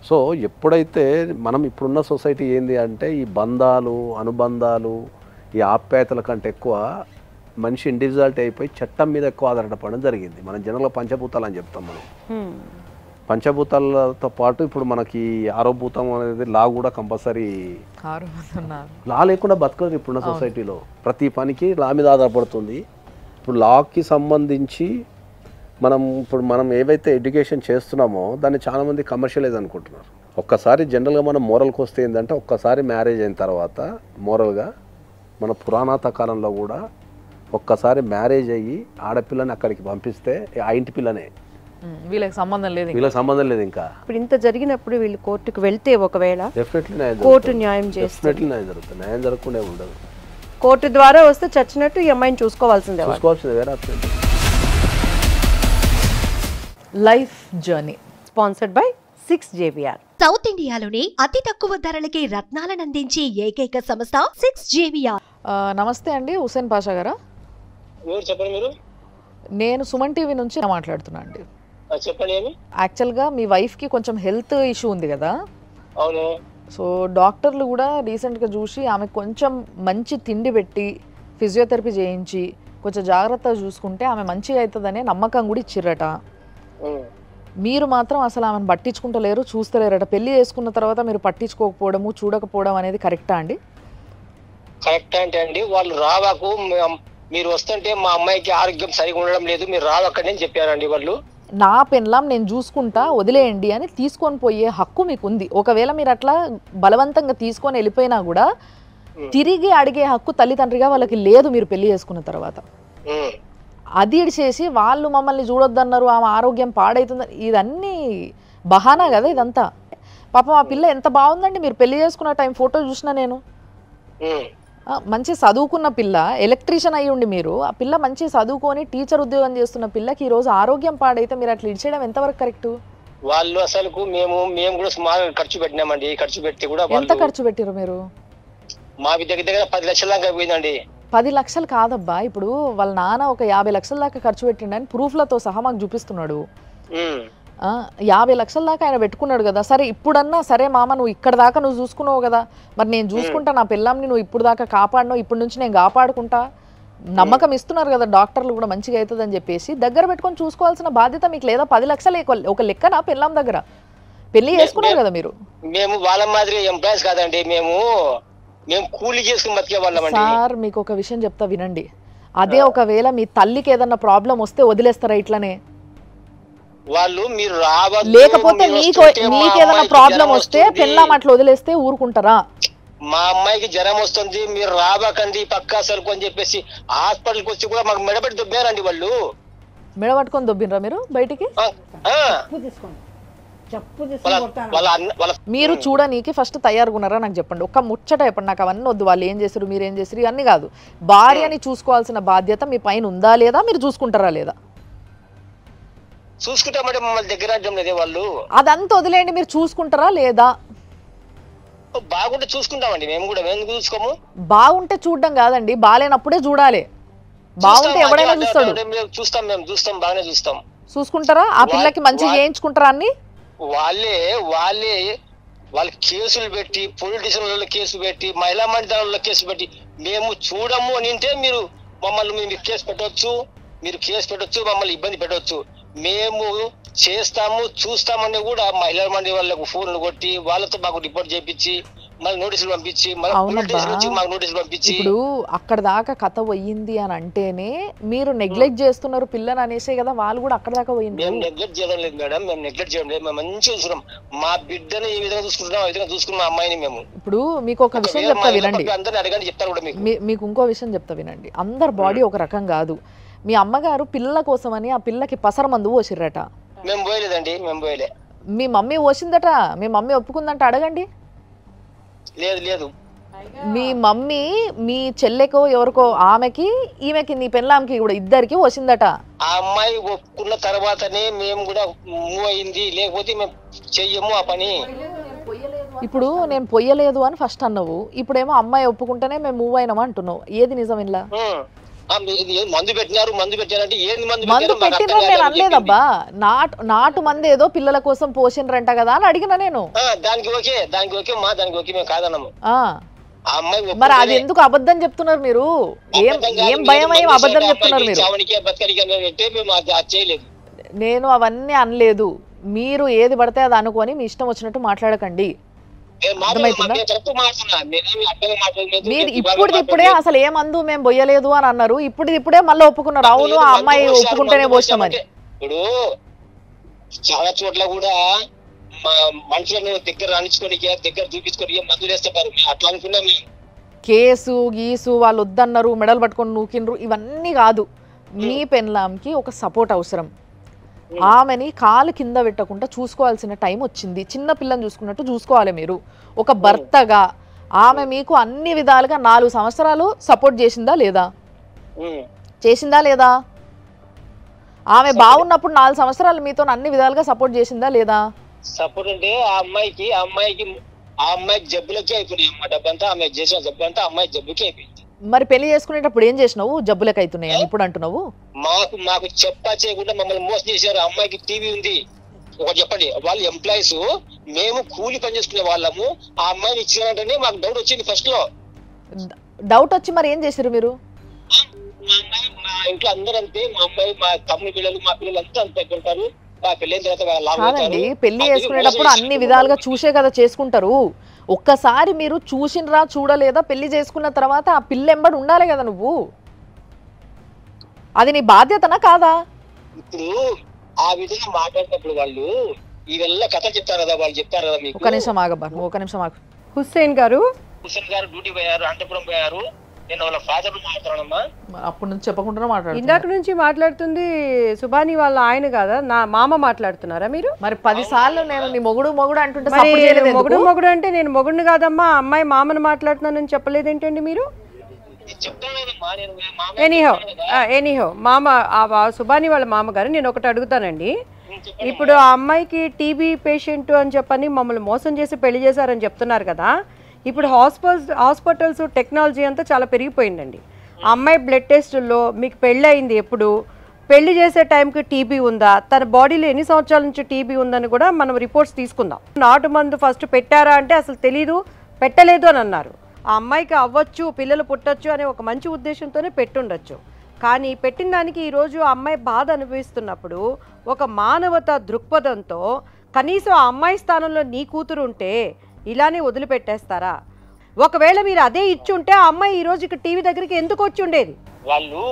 Speaker 6: సో ఎప్పుడైతే మనం ఇప్పుడున్న సొసైటీ ఏంది అంటే ఈ బంధాలు అనుబంధాలు ఈ ఆప్యాయతల కంటే ఎక్కువ మనిషి ఇండివిజువాలిటీ అయిపోయి చట్టం మీద ఎక్కువ ఆధారపడడం జరిగింది. మనం జనరల్గా పంచభూతాలు అని చెప్తాం. మనం పంచభూతాలతో పాటు ఇప్పుడు మనకి ఆరోభూతం అనేది లా కూడా కంపల్సరీ. లా లేకుండా బతకదు ఇప్పుడున్న సొసైటీలో. ప్రతి పనికి లా మీద ఆధారపడుతుంది. ఇప్పుడు లాకి సంబంధించి మనం ఏవైతే ఎడ్యుకేషన్ చేస్తున్నామో దాన్ని చాలామంది కమర్షియలైజ్ అనుకుంటున్నారు. ఒక్కసారి జనరల్గా మనం మోరల్కి వస్తే ఏంటంటే ఒక్కసారి మ్యారేజ్ అయిన తర్వాత మోరల్గా మన పురాణాత కాలంలో కూడా ఒక్కసారి మ్యారేజ్ అయ్యి ఆడపిల్లని అక్కడికి పంపిస్తే ఆ ఇంటి పిల్లనే,
Speaker 1: వీళ్ళకి సంబంధం
Speaker 6: లేదు ఇంకా.
Speaker 2: ఇప్పుడు ఇంత జరిగినప్పుడు వీళ్ళు కోర్టుకు వెళ్తే ఒకవేళ
Speaker 6: డెఫినెట్లీ
Speaker 2: కోర్టు న్యాయం చేస్తుంది.
Speaker 6: న్యాయం జరుగుతుంది. న్యాయం జరగకుండా ఉండదు.
Speaker 2: కోర్టు ద్వారా వస్తే చచ్చినట్టు ఈ అమ్మాయిని చూసుకోవాల్సిందే.
Speaker 6: వేరే option.
Speaker 1: Life journey
Speaker 2: sponsored by 6JVR.
Speaker 3: South ఇండియాలోనే అతి తక్కువ ధరలకి రత్నాలను అందించే ఏకైక సంస్థ 6JVR.
Speaker 1: నమస్తే అండి, హుసేన్ పాషా గారా?
Speaker 7: చెప్పండి. మీరు?
Speaker 1: నేను సుమన్ టీవీ నుంచి మాట్లాడుతున్నా అండి.
Speaker 7: చెప్పండి. ఏమి?
Speaker 1: యాక్చువల్గా మీ వైఫ్కి కొంచెం హెల్త్ ఇష్యూ ఉంది కదా?
Speaker 7: అవును.
Speaker 1: సో డాక్టర్లు కూడా రీసెంట్గా చూసి ఆమెకు కొంచెం మంచి తిండి పెట్టి ఫిజియోథెరపీ చేయించి కొంచెం జాగ్రత్తగా చూసుకుంటే ఆమె మంచిగా అవుతుందనే నమ్మకం కూడా ఇచ్చిర్రట. మీరు మాత్రం అసలు ఆమెను పట్టించుకుంటలేరు, చూస్తలేరట. పెళ్లి చేసుకున్న తర్వాత మీరు పట్టించుకోకపోవడము చూడకపోవడం అనేది కరెక్టా అండి?
Speaker 7: కరెక్ట్ అంటే అండి, వాళ్ళు రావాకు మీరు వస్తుంటే మా అమ్మాయికి ఆరోగ్యం సరిగా ఉండడం లేదు, మీరు రావక్కడి అని చెప్పారండి వాళ్ళు.
Speaker 1: నా పెన్లాం నేను చూసుకుంటా వదిలేయండి అని తీసుకొని పోయే హక్కు మీకు ఉంది. ఒకవేళ మీరు అట్లా బలవంతంగా తీసుకొని వెళ్ళిపోయినా కూడా తిరిగి అడిగే హక్కు తల్లిదండ్రిగా వాళ్ళకి లేదు మీరు పెళ్లి చేసుకున్న తర్వాత. అది చేసి వాళ్ళు మమ్మల్ని చూడొద్దన్నారు, ఆమె ఆరోగ్యం పాడైతుంది, ఇదన్నీ బహానా కదా ఇదంతా. పాపం ఆ పిల్ల ఎంత బాగుందండి, మీరు పెళ్లి చేసుకున్న టైం ఫోటో చూసినా నేను. మంచి చదువుకున్న పిల్ల, ఎలక్ట్రీషియన్ అయ్యి ఉండి మీరు ఆ పిల్ల మంచి చదువుకొని టీచర్ ఉద్యోగం చేస్తున్న పిల్లకి ఈ రోజు ఆరోగ్యం పాడైతే మీరు అట్లా ఇచ్చేయడం ఎంతవరకు కరెక్ట్?
Speaker 7: వాళ్ళు అసలు మేము కూడా స్మాల్ ఖర్చు పెట్టినామండి. ఖర్చు పెట్టి కూడా
Speaker 1: ఎంత ఖర్చు పెట్టారు మీరు?
Speaker 7: మా దగ్గర 10 లక్షల దాకా పోయిందండి.
Speaker 1: 10 లక్షలు కాదబ్బా, ఇప్పుడు వాళ్ళ నాన్న ఒక 50 లక్షల దాకా ఖర్చు పెట్టిండని ప్రూఫ్లతో సహా మాకు చూపిస్తున్నాడు. 50 లక్షల దాకా ఆయన పెట్టుకున్నాడు కదా. సరే ఇప్పుడన్నా సరే మామ నువ్వు ఇక్కడ దాకా నువ్వు చూసుకున్నావు కదా, మరి నేను చూసుకుంటా, నా పిల్లంని నువ్వు ఇప్పుడు దాకా కాపాడినావు, ఇప్పటి నుంచి నేను కాపాడుకుంటా, నమ్మకం ఇస్తున్నారు కదా డాక్టర్లు కూడా మంచిగా అవుతుందని చెప్పేసి దగ్గర పెట్టుకొని చూసుకోవాల్సిన బాధ్యత మీకు లేదా? 10 లక్షలు ఒక లెక్క నా పిల్లం దగ్గర పెళ్లి చేసుకున్నారు కదా మీరు.
Speaker 7: మేము వాళ్ళ మాదిరి ఎంప్లాయీస్ కాదండి, మేము కూలీ చేసుకుని బతికే వాళ్ళమండి.
Speaker 1: సార్ మీకు ఒక విషయం చెప్తా వినండి. అదే ఒకవేళ మీ తల్లికి ఏదన్నా ప్రాబ్లం వస్తే వదిలేస్తారా ఇట్లనే?
Speaker 7: వాళ్ళు మీరు రావద్దు,
Speaker 1: లేకపోతే మీకేదైనా ప్రాబ్లం వస్తే పెళ్ళాం అట్లా వదిలేస్తే ఊరుకుంటారా?
Speaker 7: మా అమ్మాయికి జ్వరం వస్తుంది మీరు రావకండి పక్కా సరుకు అని చెప్పేసి హాస్పిటల్కి వచ్చి కూడా మాకు మెడబెట్టి దొబ్బారండి వాళ్ళు.
Speaker 1: మెడబట్టుకొని దొబ్బినరా మీరు బయటికి? మీరు చూడనీకి ఫస్ట్ తయారుగున్నారా నాకు చెప్పండి. ఒక్క ముచ్చట చెప్పండి నాకు. అవన్నీ వద్దు, వాళ్ళు ఏం చేస్తారు మీరేం చేస్తారు అన్నీ కాదు. భార్యని చూసుకోవాల్సిన బాధ్యత మీ పైన ఉందా లేదా? మీరు చూసుకుంటారా లేదా?
Speaker 7: చూసుకుంటామంటే మమ్మల్ని దగ్గర లేదు వాళ్ళు.
Speaker 1: అదంతా వదిలేయండి, మీరు చూసుకుంటారా లేదా?
Speaker 7: బాగుంటే చూసుకుంటామండి, మేము కూడా. మేము చూసుకోము.
Speaker 1: బాగుంటే చూడడం కాదండి, బాగాలేనప్పుడే చూడాలి. బాగుంటే ఎవడైనా చూస్తాడు.
Speaker 7: చూస్తాం, మేము చూస్తాం, బాగానే చూస్తాం.
Speaker 1: చూసుకుంటారా? ఆ పిల్లకి మంచిగా చేయించుకుంటారా? అన్ని
Speaker 7: వాళ్ళే వాళ్ళు కేసులు పెట్టి పొలిటీషియన్లలో కేసు పెట్టి మహిళా మండలంలో కేసు పెట్టి మేము చూడము అని అంటే మీరు మమ్మల్ని మీరు కేసు పెట్టవచ్చు, మమ్మల్ని ఇబ్బంది పెట్టవచ్చు. మేము చేస్తాము చూస్తామని కూడా మహిళా మండలి వాళ్ళకు ఫోన్లు కొట్టి వాళ్ళతో మాకు రిపోర్ట్ చేయించి మళ్ళీ నోటీసులు పంపించి మాకు నోటీసులు పంపించి
Speaker 1: ఇప్పుడు అక్కడ దాకా కథ పోయింది అని అంటేనే మీరు నెగ్లెక్ట్ చేస్తున్నారు పిల్లని అనేసే కదా వాళ్ళు కూడా అక్కడ దాకా పోయింది.
Speaker 7: మేము నెగ్లెక్ట్ చేయడం లేదు మేడం, మేము మంచిగా చూసుకున్నాం. మా బిడ్డని ఏ విధంగా చూసుకుంటున్నాం ఆ విధంగా చూసుకున్నాం అమ్మాయిని మేము.
Speaker 1: ఇప్పుడు మీకు ఒక విషయం చెప్తా వినండి,
Speaker 7: అందరిని అడగండి చెప్తారు కూడా
Speaker 1: మీకు ఇంకో విషయం చెప్తా వినండి. అందరు బాడీ ఒక రకం కాదు. మీ అమ్మగారు పిల్లల కోసమని ఆ పిల్లకి పసర మందు పోసిర్రట.
Speaker 7: మేము పోయలేదండి, మేము పోయలే.
Speaker 1: మీ మమ్మీ పోసిందట, మీ మమ్మీ ఒప్పుకుందంట, అడగండి.
Speaker 7: లేదు
Speaker 1: మీ మమ్మీ మీ చెల్లెకో ఎవరికో ఆమెకి ఈమెకి నీ పెళ్ళాంకి కూడా ఇద్దరికి పోసిందట.
Speaker 7: ఆ అమ్మాయి ఒప్పుకున్న తర్వాతనే మేము కూడా మూవ్ అయింది, లేకపోతే మేము చెయ్యము ఆ పని.
Speaker 1: ఇప్పుడు నేను పొయ్యలేదు అని ఫస్ట్ అన్నావు, ఇప్పుడేమో అమ్మాయి ఒప్పుకుంటేనే మేము మూవ్ అయినామా అంటున్నావు. ఏది నిజం ఇలా?
Speaker 7: మందు పెట్టారంటే ఏది
Speaker 1: మందు పెట్టిన నేను అనలేదబ్బా, నాటు మంది ఏదో పిల్లల కోసం పోసిండ్రంట కదా అని అడిగినా నేను.
Speaker 7: దానికి ఓకే మేము కాదన్నాము.
Speaker 1: మరి అది ఎందుకు అబద్ధం చెప్తున్నారు మీరు? ఏం భయం అయ్యి అబద్ధం చెప్తున్నారు మీరు? నేను అవన్నీ అనలేదు. మీరు ఏది పడితే అది అనుకొని మీ ఇష్టం వచ్చినట్టు మాట్లాడకండి. మీరు ఇప్పుడే అసలు ఏ మందు మేము పోయలేదు అని అన్నారు, ఇప్పుడే మళ్ళీ ఒప్పుకున్నారు. అవును ఆ అమ్మాయి ఒప్పుకుంటేనే పోస్తామని.
Speaker 7: ఇప్పుడు చాలా చోట్ల కూడా మనుషులను దగ్గర అణించుకొని దగ్గర చూపించుకొని మందులు వేస్తారు, అట్లా అనుకున్నాం.
Speaker 1: కేసు గీసు వాళ్ళు వద్దన్నారు, మెడలు పట్టుకొని నూకిండ్రు, ఇవన్నీ కాదు. మీ పెన్లాంకి ఒక సపోర్ట్ అవసరం. ఆమెని కాలు కింద పెట్టకుండా చూసుకోవాల్సిన టైం వచ్చింది. చిన్న పిల్లని చూసుకున్నట్టు చూసుకోవాలి మీరు. ఒక భర్తగా ఆమె మీకు అన్ని విధాలుగా 4 సంవత్సరాలు సపోర్ట్ చేసిందా లేదా? ఆమె బాగున్నప్పుడు 4 సంవత్సరాలు మీతో అన్ని విధాలుగా సపోర్ట్ చేసిందా లేదా?
Speaker 7: సపోర్ట్ అంటే ఆ అమ్మాయికి జబ్బులకే అయిపోయినాయి అమ్మ. డబ్బంతా ఆమె చేసిన జబ్బంతా అమ్మాయి జబ్బుకే అయిపోయింది.
Speaker 1: మరి పెళ్లి చేసుకునేటప్పుడు ఏం చేసినావు? జబ్బులకు అవుతున్నాయి అని ఇప్పుడు అంటున్నావు.
Speaker 7: మాకు చెప్పా చేయకుండా మమ్మల్ని మోసం చేశారు. అమ్మాయికి టీవీ ఉంది. ఒకటి చెప్పండి, వాళ్ళు ఎంప్లాయీస్, మేము కూలి పని చేసుకునే వాళ్ళము. ఆ అమ్మాయిని ఇచ్చినారంటేనే మాకు డౌట్ వచ్చింది ఫస్ట్ లో.
Speaker 1: డౌట్ వచ్చి మరి ఏం చేశారు మీరు?
Speaker 7: మా ఇంట్లో అందరూ అంతే, మా అమ్మాయి, మా తమ్ముడి పిల్లలు, మా పిల్లలు అంతా అంతే ఉంటారు.
Speaker 1: కాదండి, పెళ్లి చేసుకునేటప్పుడు అన్ని విధాలుగా చూసే కదా చేసుకుంటారు. ఒక్కసారి మీరు చూసినరా చూడలేదా, పెళ్లి చేసుకున్న తర్వాత ఆ పిల్ల ఎంబడి ఉండాలి కదా నువ్వు. అది నీ బాధ్యతనా కాదా?
Speaker 7: ఇప్పుడు ఆ విధంగా మాట్లాడినప్పుడు వాళ్ళు ఇవల్ల కథ చెప్తారు కదా, వాళ్ళు చెప్తారు కదా మీకు.
Speaker 1: ఒక నిమిషం ఆగబ్బా, ఒక నిమిషం ఆగు.
Speaker 2: హుస్సేన్ గారు
Speaker 7: డ్యూటీ పోయారు, అంతపురం పోయారు. నేను వాళ్ళ ఫాదర్ మాట్లాడమ్మా.
Speaker 1: అప్పటి నుంచి చెప్పకుండా మాట్లాడు.
Speaker 2: ఇందాక నుంచి మాట్లాడుతుంది సుబాని వాళ్ళ ఆయన కదా, నా మామ మాట్లాడుతున్నారా మీరు?
Speaker 1: మరి 10 సార్లు నేను నీ మొగుడు అంటుంటే
Speaker 2: మొగుడు అంటే నేను మొగుడిని కాదమ్మా, అమ్మాయి మామను మాట్లాడుతున్నానని చెప్పలేదేంటండి మీరు? ఎనీహో మామ, సుబాని వాళ్ళ మామగారు, నేను ఒకటి అడుగుతానండి. ఇప్పుడు ఆ అమ్మాయికి టీబీ పేషెంట్ అని చెప్పని మమ్మల్ని మోసం చేసి పెళ్లి చేశారని చెప్తున్నారు కదా. ఇప్పుడు హాస్పిటల్స్ టెక్నాలజీ అంతా చాలా పెరిగిపోయిందండి. ఆ అమ్మాయి బ్లడ్ టెస్టుల్లో మీకు పెళ్ళి అయింది ఎప్పుడు, పెళ్లి చేసే టైంకి టీబీ ఉందా, తన బాడీలో ఎన్ని సంవత్సరాల నుంచి టీబీ ఉందని కూడా మనం రిపోర్ట్స్ తీసుకుందాం. నాటు మందు ఫస్ట్ పెట్టారా అంటే అసలు తెలీదు, పెట్టలేదు అని అన్నారు. ఆ అమ్మాయికి అవ్వచ్చు, పిల్లలు పుట్టచ్చు అనే ఒక మంచి ఉద్దేశంతోనే పెట్టుండొచ్చు. కానీ పెట్టిన దానికి ఈరోజు ఆ అమ్మాయి బాధ అనుభవిస్తున్నప్పుడు ఒక మానవత దృక్పథంతో కనీసం ఆ అమ్మాయి స్థానంలో నీ కూతురు ఉంటే ఇలానే వదిలిపెట్టేస్తారా? ఒకవేళ మీరు అదే ఇచ్చుంటే ఆ అమ్మాయి ఈ రోజు టీవీ దగ్గరికి ఎందుకు వచ్చి ఉండేది?
Speaker 7: వాళ్ళు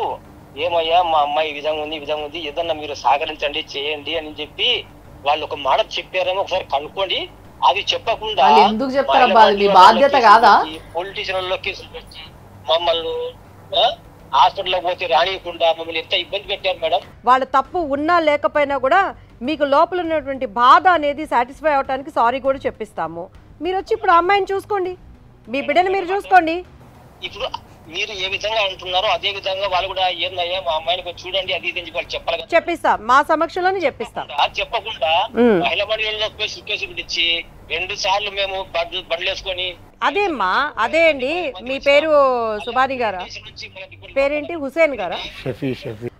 Speaker 7: ఏమయ్యా మా అమ్మాయి ఈ విధంగా ఉంది, ఏదన్నా మీరు సహకరించండి చేయండి అని చెప్పి వాళ్ళు ఒక మాట చెప్పారేమో ఒకసారి కనుక్కోండి. అది చెప్పకుండా
Speaker 1: ఎందుకు చెప్తారబ్బా, అది మీ బాధ్యత కాదా?
Speaker 7: పొలిటీషియన్లలో కేసులు పెట్టి మమ్మల్ని హాస్పిటల్లో పోతే రానియకుండా మమ్మల్ని ఎంత ఇబ్బంది పెట్టారు మేడం.
Speaker 2: వాళ్ళ తప్పు ఉన్నా లేకపోయినా కూడా మీకు లోపల ఉన్నటువంటి బాధ అనేది సాటిస్ఫై అవడానికి సారీ కూడా చెప్పిస్తాము. మీరు వచ్చి ఇప్పుడు ఆ అమ్మాయిని చూసుకోండి, మీ బిడ్డని మీరు చూసుకోండి.
Speaker 7: ఇప్పుడు మీరు ఏ విధంగా అంటున్నారో అదే విధంగా వాళ్ళు కూడా ఏందయ్యా మా అమ్మాయిని చూడండి అది ఇది వాళ్ళు చెప్పాలి,
Speaker 2: చెప్పిస్తాం, మా సమక్షంలోనే చెప్పిస్తాం.
Speaker 7: చెప్పకుండా మహిళా మండలిలో కేసు పిలిచి 2 సార్లు మేము బండ్లు వేసుకొని.
Speaker 2: అదేమ్మా, అదే అండి. మీ పేరు సుబాని గారా? పేరేంటి? హుసేన్ గారా?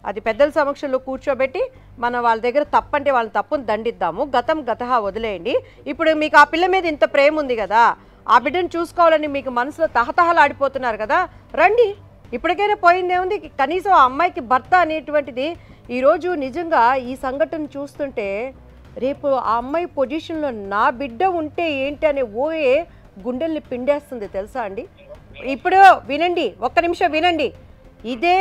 Speaker 2: అది పెద్దల సమక్షంలో కూర్చోబెట్టి మనం వాళ్ళ దగ్గర తప్పంటే వాళ్ళ తప్పును దండిద్దాము. గతం గతహా వదిలేయండి. ఇప్పుడు మీకు ఆ పిల్ల మీద ఇంత ప్రేమ ఉంది కదా, ఆ బిడ్డను చూసుకోవాలని మీకు మనసులో తహతహలు ఆడిపోతున్నారు కదా, రండి. ఇప్పటికైనా పోయిందేముంది, కనీసం ఆ అమ్మాయికి భర్త అనేటువంటిది ఈరోజు నిజంగా ఈ సంఘటన చూస్తుంటే రేపు ఆ అమ్మాయి పొజిషన్లో నా బిడ్డ ఉంటే ఏంటి అనే ఓయే గుండెల్ని పిండేస్తుంది తెలుసా అండి. ఇప్పుడు వినండి, ఒక్క నిమిషం వినండి. ఇదే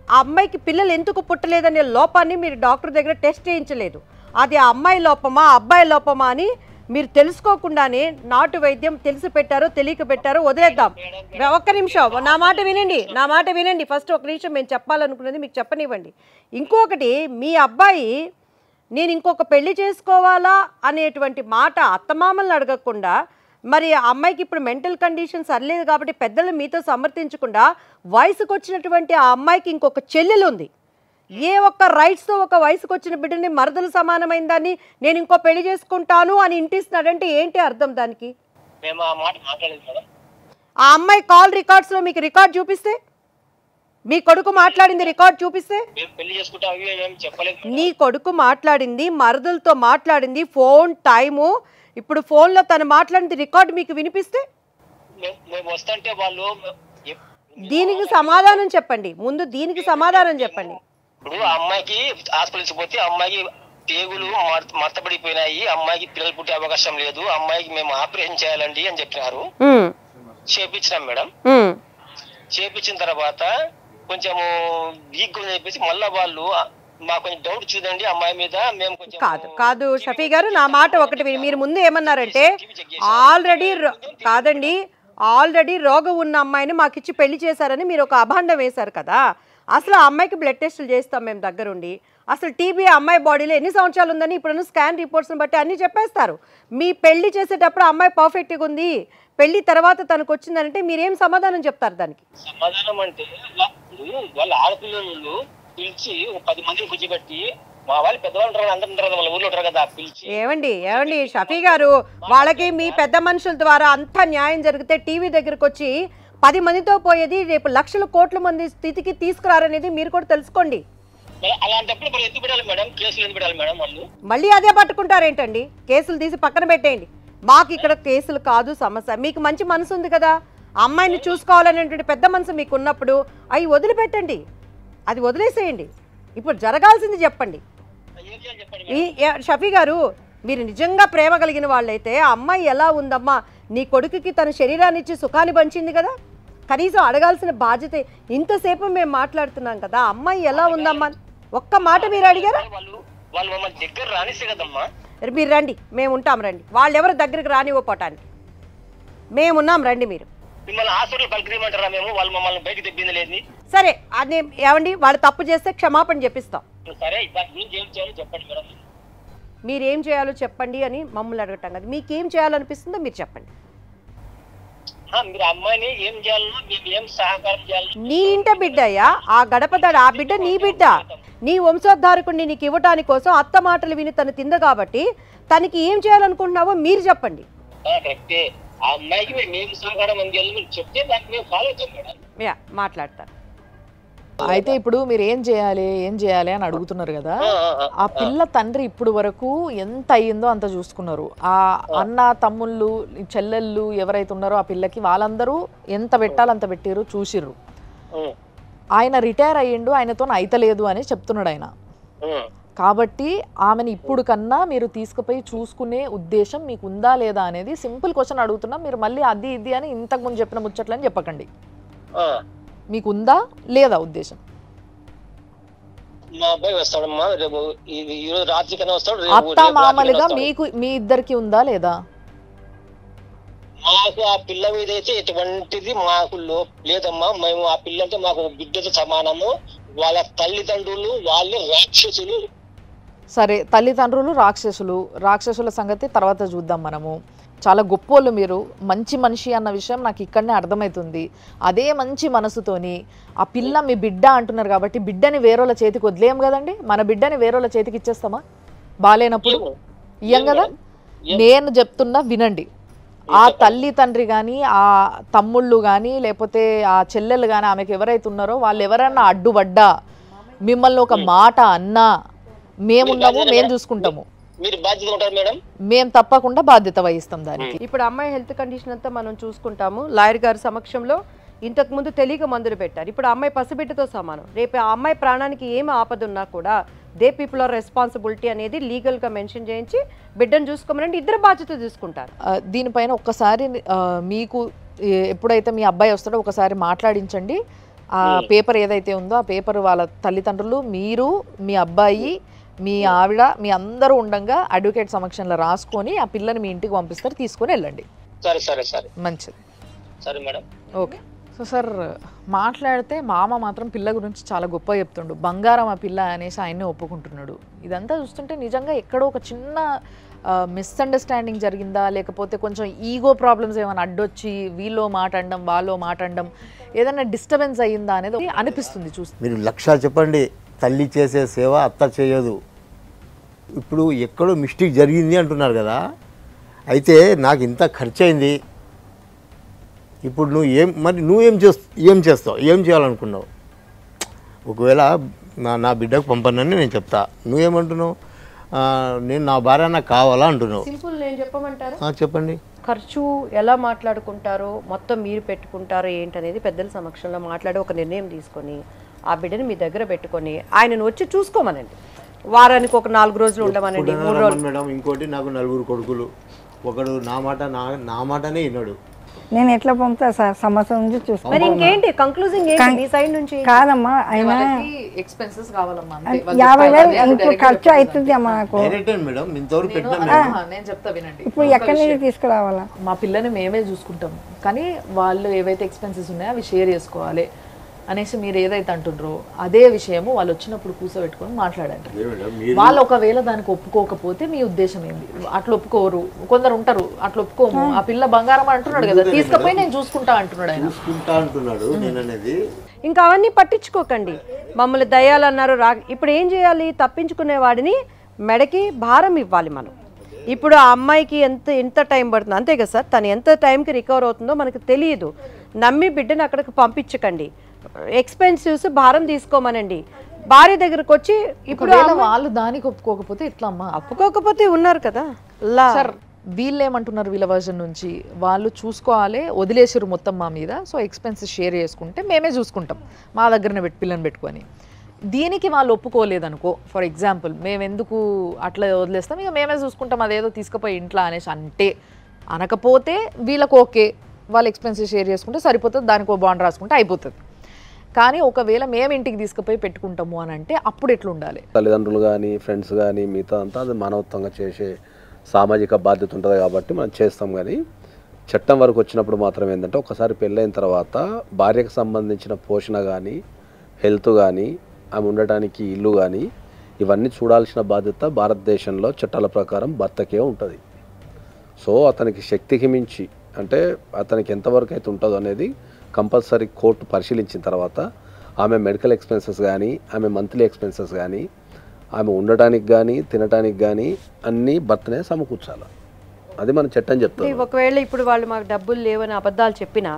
Speaker 2: ఆ అమ్మాయికి పిల్లలు ఎందుకు పుట్టలేదనే లోపాన్ని మీరు డాక్టర్ దగ్గర టెస్ట్ చేయించలేదు. అది ఆ అమ్మాయి లోపమా అబ్బాయి లోపమా అని మీరు తెలుసుకోకుండానే నాటు వైద్యం తెలిసి పెట్టారో తెలియక పెట్టారో వదిలేద్దాం. ఒక్క నిమిషం నా మాట వినండి. ఫస్ట్ ఒక నిమిషం మేము చెప్పాలనుకున్నది మీకు చెప్పనివ్వండి. ఇంకొకటి, మీ అబ్బాయి నేను ఇంకొక పెళ్లి చేసుకోవాలా అనేటువంటి మాట అత్తమామల్ని అడగకుండా, మరి ఆ అమ్మాయికి ఇప్పుడు మెంటల్ కండిషన్ సరిలేదు కాబట్టి పెద్దలు మీతో సమర్థించకుండా వయసుకు వచ్చినటువంటి ఆ అమ్మాయికి ఇంకొక చెల్లెలు ఉంది. ఏ ఒక్క రైట్స్తో ఒక వయసుకు వచ్చిన బిడ్డని మరదలు సమానమైన దాన్ని నేను ఇంకో పెళ్లి చేసుకుంటాను అని ఇంటిస్తున్నాడంటే ఏంటి అర్థం దానికి? ఆ అమ్మాయి కాల్ రికార్డ్స్లో మీకు రికార్డ్ చూపిస్తే, మీ కొడుకు మాట్లాడింది రికార్డ్ చూపిస్తే, నీ కొడుకు మాట్లాడింది మరదలతో మాట్లాడింది ఫోన్ టైము, ఇప్పుడు ఫోన్లో తను మాట్లాడింది రికార్డు మీకు వినిపిస్తే దీనికి సమాధానం చెప్పండి. ముందు దీనికి సమాధానం చెప్పండి.
Speaker 7: ఇప్పుడు అమ్మాయికి హాస్పిటల్స్ పోతే అమ్మాయికి పేగులు మర్తపడిపోయినాయి, అమ్మాయికి పిల్లలు పుట్టే అవకాశం లేదు, అమ్మాయికి మేము ఆపరేషన్ చేయాలండి అని చెప్పినారు. చేపించినాం మేడం. చేపించిన తర్వాత కొంచెము వీక్ అని చెప్పేసి మళ్ళా వాళ్ళు మాకు కొంచెం డౌట్ చూడండి అమ్మాయి మీద, మేము కొంచెం
Speaker 2: కాదు షఫీ గారు, నా మాట ఒకటి మీరు ముందు ఏమన్నారంటే ఆల్రెడీ రోగం ఉన్న అమ్మాయిని మాకు ఇచ్చి పెళ్లి చేశారని మీరు ఒక అభాండం వేశారు కదా. అసలు ఆ అమ్మాయికి బ్లడ్ టెస్టులు చేస్తాం మేము దగ్గరుండి. అసలు టీబీ అమ్మాయి బాడీలో ఎన్ని సంవత్సరాలు ఉందని ఇప్పుడు స్కాన్ రిపోర్ట్స్ని బట్టి అన్నీ చెప్పేస్తారు. మీ పెళ్లి చేసేటప్పుడు అమ్మాయి పర్ఫెక్ట్గా ఉంది, పెళ్లి తర్వాత తనకు వచ్చిందంటే మీరేం సమాధానం చెప్తారు దానికి?
Speaker 7: సమాధానం అంటే వాళ్ళ ఆడపిల్లలు పిలిచి 10 మందిని కూర్చోబెట్టి, మా వాళ్ళు పెద్దవాళ్ళు అందరూ వాళ్ళ ఊర్లో ఉంటారు కదా, పిలిచి
Speaker 2: ఏమండి షఫీ గారు, వాళ్ళకి మీ పెద్ద మనుషుల ద్వారా అంతా న్యాయం జరిగితే టీవీ దగ్గరకు వచ్చి 10 మందితో పోయేది రేపు లక్షల కోట్ల మంది స్థితికి తీసుకురారనేది మీరు కూడా తెలుసుకోండి.
Speaker 7: అలాంటప్పుడు మరి ఎందుకు పెట్టాలి మేడం, కేసులు ఎందుకు పెట్టాలి మేడం? వాళ్ళు
Speaker 2: మళ్ళీ అదే పట్టుకుంటారేంటండి? కేసులు తీసి పక్కన పెట్టేయండి. మాకు ఇక్కడ కేసులు కాదు సమస్య. మీకు మంచి మనసు ఉంది కదా, అమ్మాయిని చూసుకోవాలనేటువంటి పెద్ద మనసు మీకు ఉన్నప్పుడు అవి వదిలిపెట్టండి, అది వదిలేసేయండి. ఇప్పుడు జరగాల్సింది చెప్పండి. షఫీ గారు, మీరు నిజంగా ప్రేమ కలిగిన వాళ్ళైతే ఆ అమ్మాయి ఎలా ఉందమ్మా, నీ కొడుకుకి తన శరీరాన్ని ఇచ్చి సుఖాన్ని పంచింది కదా, కనీసం అడగాల్సిన బాధ్యత. ఇంతసేపు మేము మాట్లాడుతున్నాం కదా, అమ్మాయి ఎలా ఉందమ్మా ఒక్క మాట మీరు అడిగారా? మీరు రండి, మేము ఉంటాం, రండి. వాళ్ళు ఎవరు దగ్గరికి రానివ్వపోవటానికి మేమున్నాం, రండి. మీరు సరే, అది ఏమండి, వాళ్ళు తప్పు చేస్తే క్షమాపణ చెప్పిస్తాం. మీరేం చేయాలో చెప్పండి అని మమ్మల్ని అడగటం కదా, మీకేం చేయాలనిపిస్తుందో మీరు చెప్పండి. నీ ఇంట బిడ్డయ్యా, ఆ గడపదాడు, ఆ బిడ్డ నీ బిడ్డ, నీ వంశోద్ధారకుడిని నీకు ఇవ్వటాని కోసం అత్త మాటలు విని తను తింద కాబట్టి తనకి ఏం చేయాలనుకుంటున్నావో మీరు చెప్పండి. మాట్లాడతారు.
Speaker 1: అయితే ఇప్పుడు మీరు ఏం చేయాలి అని అడుగుతున్నారు కదా. ఆ పిల్ల తండ్రి ఇప్పుడు వరకు ఎంత అయ్యిందో అంత చూసుకున్నారు. ఆ అన్న తమ్ముళ్ళు చెల్లెళ్ళు ఎవరైతే ఉన్నారో ఆ పిల్లకి వాళ్ళందరూ ఎంత పెట్టాలో అంత పెట్టారు, చూసిర్రు. ఆయన రిటైర్ అయ్యిండు, ఆయనతో అయితలేదు అని చెప్తున్నాడు ఆయన. కాబట్టి ఆమెను ఇప్పుడు కన్నా మీరు తీసుకుపోయి చూసుకునే ఉద్దేశం మీకు ఉందా లేదా అనేది సింపుల్ క్వశ్చన్ అడుగుతున్నా. మీరు మళ్ళీ అది ఇది అని ఇంతకు ముందు చెప్పిన ముచ్చట్లని చెప్పకండి. మీకు ఉందా లేదా ఉద్దేశం? అత్త మామలుగా మీకు మీ ఇద్దరికి ఉందా లేదా?
Speaker 7: మాకు ఆ పిల్ల మీద అయితే ఎటువంటిది మాకు లేదమ్మా. మేము ఆ పిల్లంటే మాకు బిడ్డతో సమానము. వాళ్ళ తల్లిదండ్రులు వాళ్ళే రాక్షసులు.
Speaker 1: సరే, తల్లిదండ్రులు రాక్షసుల సంగతి తర్వాత చూద్దాం మనము. చాలా గొప్పోళ్ళు మీరు, మంచి మనిషి అన్న విషయం నాకు ఇక్కడనే అర్థమవుతుంది. అదే మంచి మనసుతోని ఆ పిల్ల మీ బిడ్డ అంటున్నారు కాబట్టి బిడ్డని వేరేళ్ళ చేతికి వదిలేయం కదండి. మన బిడ్డని వేరేళ్ళ చేతికి ఇచ్చేస్తామా బాలేనప్పుడు? ఇయ్యం కదా. నేను చెప్తున్నా వినండి. ఆ తల్లి తండ్రి కానీ, ఆ తమ్ముళ్ళు కానీ, లేకపోతే ఆ చెల్లెలు కానీ, ఆమెకు ఎవరైతే ఉన్నారో వాళ్ళు ఎవరన్నా అడ్డుపడ్డా మిమ్మల్ని ఒక మాట అన్నా మేమున్నాము, మేము చూసుకుంటాము.
Speaker 7: మీరు బాధ్యత ఉంటారు మేడం.
Speaker 1: మేము తప్పకుండా బాధ్యత వహిస్తాం దానికి.
Speaker 2: ఇప్పుడు అమ్మాయి హెల్త్ కండిషన్ అంతా మనం చూసుకుంటాము. లాయర్ గారి సమక్షంలో ఇంతకుముందు తెలియక మందులు పెట్టారు. ఇప్పుడు అమ్మాయి పసిబిడ్డతో సమానం. రేపు ఆ అమ్మాయి ప్రాణానికి ఏమి ఆపద ఉన్నా కూడా దే పీపుల్ ఆర్ రెస్పాన్సిబిలిటీ అనేది లీగల్గా మెన్షన్ చేయించి బిడ్డను చూసుకోమనండి, ఇద్దరు బాధ్యత తీసుకుంటారు.
Speaker 1: దీనిపైన ఒక్కసారి మీకు ఎప్పుడైతే మీ అబ్బాయి వస్తాడో ఒకసారి మాట్లాడించండి. ఆ పేపర్ ఏదైతే ఉందో ఆ పేపర్ వాళ్ళ తల్లిదండ్రులు, మీరు, మీ అబ్బాయి, మీ ఆవిడ, మీ అందరూ ఉండగా అడ్వకేట్ సమక్షంలో రాసుకొని ఆ పిల్లని మీ ఇంటికి పంపిస్తారు, తీసుకొని వెళ్ళండి.
Speaker 7: సరే సరే సరే
Speaker 1: మంచిది.
Speaker 7: సరే మేడం.
Speaker 1: ఓకే. సో సార్, మాట్లాడితే మామ మాత్రం పిల్ల గురించి చాలా గొప్పగా చెప్తుండు. బంగారం ఆ పిల్ల అనేసి ఆయన్నే ఒప్పుకుంటున్నాడు. ఇదంతా చూస్తుంటే నిజంగా ఎక్కడో ఒక చిన్న మిస్అండర్స్టాండింగ్ జరిగిందా, లేకపోతే కొంచెం ఈగో ప్రాబ్లమ్స్ ఏమైనా అడ్డొచ్చి వీళ్ళో మాట్లాడడం వాళ్ళో మాట్లాడడం ఏదైనా డిస్టర్బెన్స్ అయ్యిందా అనేది అనిపిస్తుంది చూస్తే.
Speaker 5: మీరు లక్ష చెప్పండి, తల్లి చేసే సేవ అత్త చేయదు. ఇప్పుడు ఎక్కడో మిస్టేక్ జరిగింది అంటున్నారు కదా, అయితే నాకు ఇంత ఖర్చు అయింది, ఇప్పుడు నువ్వేం చేస్తావు, ఏం చేయాలనుకున్నావు? ఒకవేళ నా బిడ్డకు పంపనని నేను చెప్తా, నువ్వేమంటున్నావు? నేను నా భార్య నాకు కావాలా అంటున్నావు.
Speaker 2: సింపుల్, నేను చెప్పమంటారా?
Speaker 5: చెప్పండి.
Speaker 2: ఖర్చు ఎలా మాట్లాడుకుంటారో మొత్తం మీరు పెట్టుకుంటారో ఏంటనేది పెద్దల సమక్షంలో మాట్లాడి ఒక నిర్ణయం తీసుకొని ఆ బిడ్డని మీ దగ్గర పెట్టుకొని ఆయనను వచ్చి చూసుకోమనండి. వారానికి ఒక 4 రోజులు ఉండమనండి, 3 రోజులు.
Speaker 5: మేడం, ఇంకోటి నాకు 4 కొడుకులు, ఒకడు నా మాటనే విన్నాడు.
Speaker 4: నేను ఎట్లా పంపుతా సార్, సంవత్సరం నుంచి చూస్తాను.
Speaker 2: మరి ఇంకేంటి కంక్లూజింగ్ ఏంటి మీ సైడ్ నుంచి?
Speaker 4: కాదమ్మా, ఆయన
Speaker 1: ఎక్స్పెన్సెస్ కావాలమ్మా,
Speaker 4: 50,000 ఇంకో ఖర్చు అవుతుంది అమ్మా నాకు.
Speaker 5: మేడం ఇంతవరకు
Speaker 1: నేను చెప్తా వినండి.
Speaker 4: ఇప్పుడు ఎక్కడి నుంచి తీసుకురావాలా?
Speaker 1: మా పిల్లని మేమే చూసుకుంటాం, కానీ వాళ్ళు ఏవైతే ఎక్స్పెన్సెస్ ఉన్నాయో అవి షేర్ చేసుకోవాలి అనేసి మీరు ఏదైతే అంటుండ్రో అదే విషయము వాళ్ళు వచ్చినప్పుడు కూర్చోబెట్టుకొని మాట్లాడండి. వాళ్ళు ఒకవేళ దానికి ఒప్పుకోకపోతే మీ ఉద్దేశం ఏంది? అట్లా ఒప్పుకోరు, కొందరు ఉంటారు అట్లా ఒప్పుకోము, ఆ పిల్ల బంగారం అంటున్నాడు కదా, తీసుకుపోయి నేను చూసుకుంటా అంటున్నాడు
Speaker 5: అనేది.
Speaker 2: ఇంకా అవన్నీ పట్టించుకోకండి. మమ్మల్ని దయ్యాలన్నారు ఇప్పుడు ఏం చేయాలి? తప్పించుకునే వాడిని మెడకి భారం ఇవ్వాలి మనం. ఇప్పుడు ఆ అమ్మాయికి ఎంత టైం పడుతుంది అంతే కదా సార్, తను ఎంత టైంకి రికవర్ అవుతుందో మనకు తెలియదు. నమ్మి బిడ్డను అక్కడికి పంపించకండి, ఎక్స్పెన్సివ్స్ భారం తీసుకోమనండి. భార్య దగ్గరకు వచ్చి ఇప్పుడు
Speaker 1: వాళ్ళు దానికి ఒప్పుకోకపోతే ఎట్లా అమ్మా?
Speaker 2: ఒప్పుకోకపోతే ఉన్నారు కదా
Speaker 1: సార్, వీళ్ళు ఏమంటున్నారు, వీళ్ళ వర్జన్ నుంచి వాళ్ళు చూసుకోవాలి, వదిలేసారు మొత్తం మా మీద, సో ఎక్స్పెన్సెస్ షేర్ చేసుకుంటే మేమే చూసుకుంటాం మా దగ్గరనే పిల్లని పెట్టుకొని. దీనికి వాళ్ళు ఒప్పుకోలేదనుకో, ఫర్ ఎగ్జాంపుల్ మేము ఎందుకు అట్లా వదిలేస్తాం, ఇక మేమే చూసుకుంటాం అదేదో తీసుకుపోయి ఇంట్లో అనేసి అంటే అనకపోతే వీళ్ళకి ఓకే, వాళ్ళు ఎక్స్పెన్సెస్ షేర్ చేసుకుంటే సరిపోతుంది, దానికి ఓ బాండ్ రాసుకుంటే అయిపోతుంది. కానీ ఒకవేళ మేము ఇంటికి తీసుకుపోయి పెట్టుకుంటాము అని అంటే అప్పుడు ఎట్లా ఉండాలి?
Speaker 6: తల్లిదండ్రులు కానీ ఫ్రెండ్స్ కానీ మిగతా అంతా అది మానవత్వంగా చేసే సామాజిక బాధ్యత ఉంటుంది కాబట్టి మనం చేస్తాం. కానీ చట్టం వరకు వచ్చినప్పుడు మాత్రం ఏంటంటే ఒకసారి పెళ్ళైన తర్వాత భార్యకు సంబంధించిన పోషణ కానీ హెల్త్ కానీ ఆమె ఉండటానికి ఇల్లు కానీ ఇవన్నీ చూడాల్సిన బాధ్యత భారతదేశంలో చట్టాల ప్రకారం భర్తకే ఉంటుంది. సో అతనికి శక్తికి మించి అంటే అతనికి ఎంతవరకు అయితే ఉంటుందో అనేది కంపల్సరీ కోర్టు పరిశీలించిన తర్వాత ఆమె మెడికల్ ఎక్స్పెన్సెస్ కానీ ఆమె మంత్లీ ఎక్స్పెన్సెస్ కానీ ఆమె ఉండటానికి కానీ తినడానికి కానీ అన్నీ భర్తనే సమకూర్చాలి. అది మన చట్టం చెప్తుంది.
Speaker 2: ఒకవేళ ఇప్పుడు వాళ్ళు మాకు డబ్బులు లేవని అబద్ధాలు చెప్పినా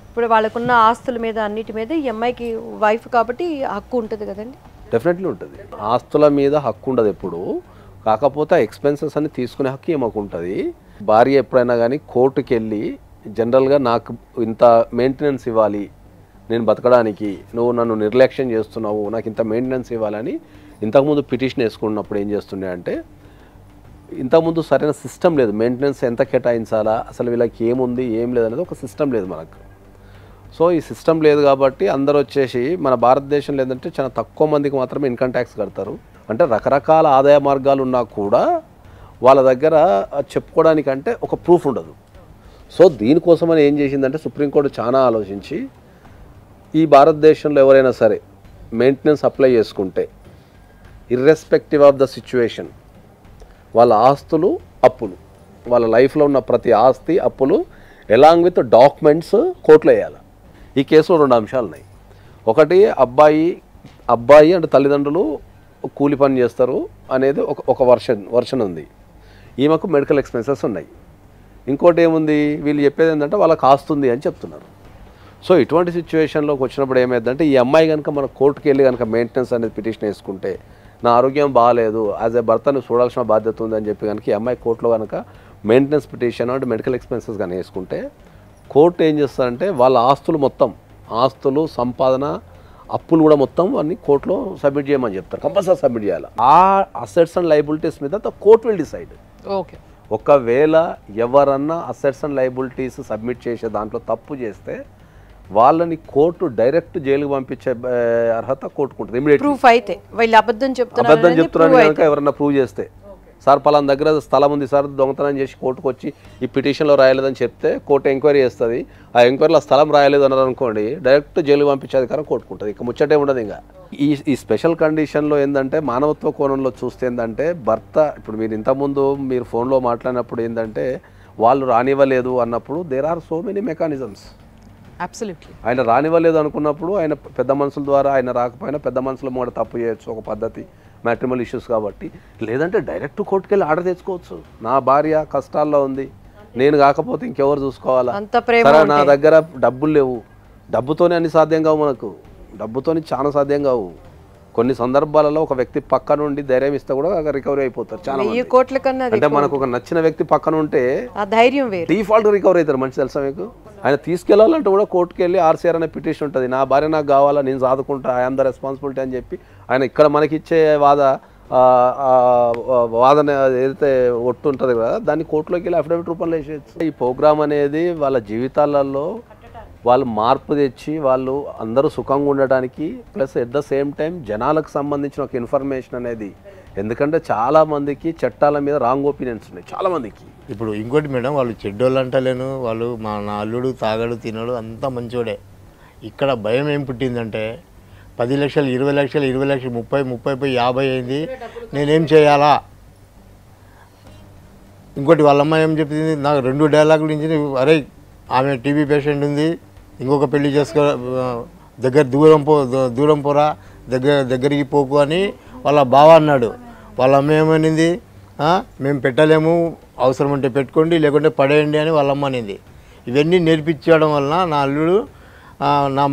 Speaker 2: ఇప్పుడు వాళ్ళకున్న ఆస్తుల మీద అన్నిటి మీద ఈ అమ్మాయికి వైఫ్ కాబట్టి హక్కు ఉంటుంది కదండి?
Speaker 6: డెఫినెట్లీ ఉంటుంది. ఆస్తుల మీద హక్కు ఉండదు ఎప్పుడు, కాకపోతే ఎక్స్పెన్సెస్ అన్ని తీసుకునే హక్కు ఏమకు ఉంటుంది. భార్య ఎప్పుడైనా కానీ కోర్టుకి వెళ్ళి జనరల్గా నాకు ఇంత మెయింటెనెన్స్ ఇవ్వాలి, నేను బతకడానికి నువ్వు నన్ను నిర్లక్ష్యం చేస్తున్నావు, నాకు ఇంత మెయింటెనెన్స్ ఇవ్వాలని ఇంతకుముందు పిటిషన్ వేసుకున్నప్పుడు ఏం చేస్తుండే అంటే ఇంతకుముందు సరైన సిస్టమ్ లేదు, మెయింటెనెన్స్ ఎంత కేటాయించాలా, అసలు వీళ్ళకి ఏముంది ఏం లేదనేది ఒక సిస్టమ్ లేదు మనకు. సో ఈ సిస్టమ్ లేదు కాబట్టి అందరూ వచ్చేసి మన భారతదేశంలో ఏంటంటే చాలా తక్కువ మందికి మాత్రమే ఇన్కమ్ ట్యాక్స్ కడతారు. అంటే రకరకాల ఆదాయ మార్గాలు ఉన్నా కూడా వాళ్ళ దగ్గర చెప్పుకోవడానికంటే ఒక ప్రూఫ్ ఉండదు. సో దీనికోసమని ఏం చేసిందంటే సుప్రీంకోర్టు చాలా ఆలోచించి ఈ భారతదేశంలో ఎవరైనా సరే మెయింటెనెన్స్ అప్లై చేసుకుంటే ఇర్రెస్పెక్టివ్ ఆఫ్ ద సిచ్యువేషన్ వాళ్ళ ఆస్తులు అప్పులు వాళ్ళ లైఫ్లో ఉన్న ప్రతి ఆస్తి అప్పులు ఎలాంగ్ విత్ డాక్యుమెంట్స్ కోర్టులో వేయాలి. ఈ కేసులో 2 అంశాలు ఉన్నాయి. ఒకటి అబ్బాయి అంటే తల్లిదండ్రులు కూలి పని చేస్తారు అనేది ఒక వర్షన్ ఉంది. ఈమెకు మెడికల్ ఎక్స్పెన్సెస్ ఉన్నాయి. ఇంకోటి ఏముంది, వీళ్ళు చెప్పేది ఏంటంటే వాళ్ళకి ఆస్తుంది అని చెప్తున్నారు. సో ఇటువంటి సిచ్యువేషన్లోకి వచ్చినప్పుడు ఏమైందంటే ఈ అమ్మాయి కనుక మన కోర్టుకి వెళ్ళి కనుక మెయింటెనెన్స్ అనేది పిటిషన్ వేసుకుంటే నా ఆరోగ్యం బాగాలేదు యాజ్ ఏ భర్తను చూడాల్సిన బాధ్యత ఉందని చెప్పి కనుక ఈ అమ్మాయి కోర్టులో కనుక మెయింటెనెన్స్ పిటిషన్ అంటే మెడికల్ ఎక్స్పెన్సెస్ కానీ వేసుకుంటే కోర్టు ఏం చేస్తారంటే వాళ్ళ ఆస్తులు మొత్తం ఆస్తులు సంపాదన అప్పులు కూడా మొత్తం అన్ని కోర్టులో సబ్మిట్ చేయమని చెప్తారు, కంపల్సరీ సబ్మిట్ చేయాలి. ఆ అసెట్స్ అండ్ లయబిలిటీస్ మీద the court will decide.
Speaker 1: Okay,
Speaker 6: ఒకవేళ ఎవరన్నా అసెట్స్ అండ్ లయబిలిటీస్ సబ్మిట్ చేసే దాంట్లో తప్పు చేస్తే వాళ్ళని కోర్టు డైరెక్ట్ జైలుకు పంపించే అర్హత కోర్టుకుంటుంది. ఇమీడియట్
Speaker 2: ప్రూఫ్ అయితే వీళ్ళు అబద్ధం
Speaker 6: చెప్తున్నారని కనుక ఎవరన్నా ప్రూవ్ చేస్తే, సార్ పలానా దగ్గర స్థలం ఉంది సార్ దొంగతనం చేసి కోర్టుకు వచ్చి ఈ పిటిషన్లో రాయలేదని చెప్తే కోర్టు ఎంక్వైరీ చేస్తుంది. ఆ ఎంక్వైరీలో స్థలం రాయలేదు అన్నారు అనుకోండి, డైరెక్ట్ జైలు పంపించే అధికారం కోర్టుకుంటుంది. ఇక ముచ్చటే ఉండదు. ఇంకా ఈ స్పెషల్ కండిషన్లో ఏంటంటే మానవత్వ కోణంలో చూస్తే ఏంటంటే భర్త ఇప్పుడు మీరు ఇంతకుముందు మీరు ఫోన్లో మాట్లాడినప్పుడు ఏంటంటే వాళ్ళు రానివ్వలేదు అన్నప్పుడు there are so many mechanisms.
Speaker 1: Absolutely.
Speaker 6: ఆయన రానివ్వలేదు అనుకున్నప్పుడు ఆయన పెద్ద మనుషుల ద్వారా ఆయన రాకపోయినా పెద్ద మనుషుల కూడా తప్పు చేయొచ్చు, ఒక పద్ధతి మ్యాట్రిమల్ ఇష్యూస్ కాబట్టి. లేదంటే డైరెక్ట్ కోర్టుకు వెళ్ళి ఆర్డర్ తెచ్చుకోవచ్చు. నా భార్య కష్టాల్లో ఉంది, నేను కాకపోతే ఇంకెవరు చూసుకోవాలా, సరే నా దగ్గర డబ్బులు లేవు, డబ్బుతోనే అన్ని సాధ్యం కావు, మనకు డబ్బుతోని చాలా సాధ్యం కావు. కొన్ని సందర్భాలలో ఒక వ్యక్తి పక్క నుండి ధైర్యం ఇస్తే కూడా రికవరీ అయిపోతారు చాలా మంది. అంటే మనకు ఒక నచ్చిన వ్యక్తి పక్కన ఉంటే
Speaker 2: ధైర్యం
Speaker 6: డిఫాల్ట్ రికవరీ అవుతారు మనిషి. తెలుసా మీకు? ఆయన తీసుకెళ్లాలంటే కూడా కోర్టుకు వెళ్ళి ఆర్సీఆర్ అనే పిటిషన్ ఉంటుంది, నా భార్య నాకు కావాలా, నేను సాదుకుంటా, ఐఎమ్ ద రెస్పాన్సిబిలిటీ అని చెప్పి ఆయన ఇక్కడ మనకిచ్చే వాదన ఏదైతే ఒట్టు ఉంటుంది కదా దాన్ని కోర్టులోకి వెళ్ళి అఫిడవిట్ రూపంలో వేసేయచ్చు. ఈ ప్రోగ్రామ్ అనేది వాళ్ళ జీవితాలలో వాళ్ళు మార్పు తెచ్చి వాళ్ళు అందరూ సుఖంగా ఉండడానికి plus at the same time జనాలకు సంబంధించిన ఒక ఇన్ఫర్మేషన్ అనేది, ఎందుకంటే చాలామందికి చట్టాల మీద రాంగ్ ఒపీనియన్స్ ఉన్నాయి చాలామందికి.
Speaker 5: ఇప్పుడు ఇంకోటి మేడం, వాళ్ళు చెడ్డోళ్ళు అంటలేను, వాళ్ళు నా అల్లుడు తాగడు తినడు అంతా మంచోడే. ఇక్కడ భయం ఏం పుట్టిందంటే 10 లక్షలు 20 లక్షలు 20 లక్షలు 30 పోయి 50 అయింది, నేనేం చేయాలా? ఇంకోటి వాళ్ళ అమ్మ ఏం చెప్పింది, నాకు 2 డైలాగులు నుంచి, అరే ఆమె టీబీ పేషెంట్ ఉంది, ఇంకొక పెళ్లి చేసుకో, దూరం పోరా, దగ్గరికి పోకు అని వాళ్ళ బావ అన్నాడు. వాళ్ళ అమ్మ ఏమనింది, మేము పెట్టలేము, అవసరం ఉంటే పెట్టుకోండి లేకుంటే పడేయండి అని వాళ్ళ అమ్మ అనింది. ఇవన్నీ నేర్పించడం వలన నా అల్లుడు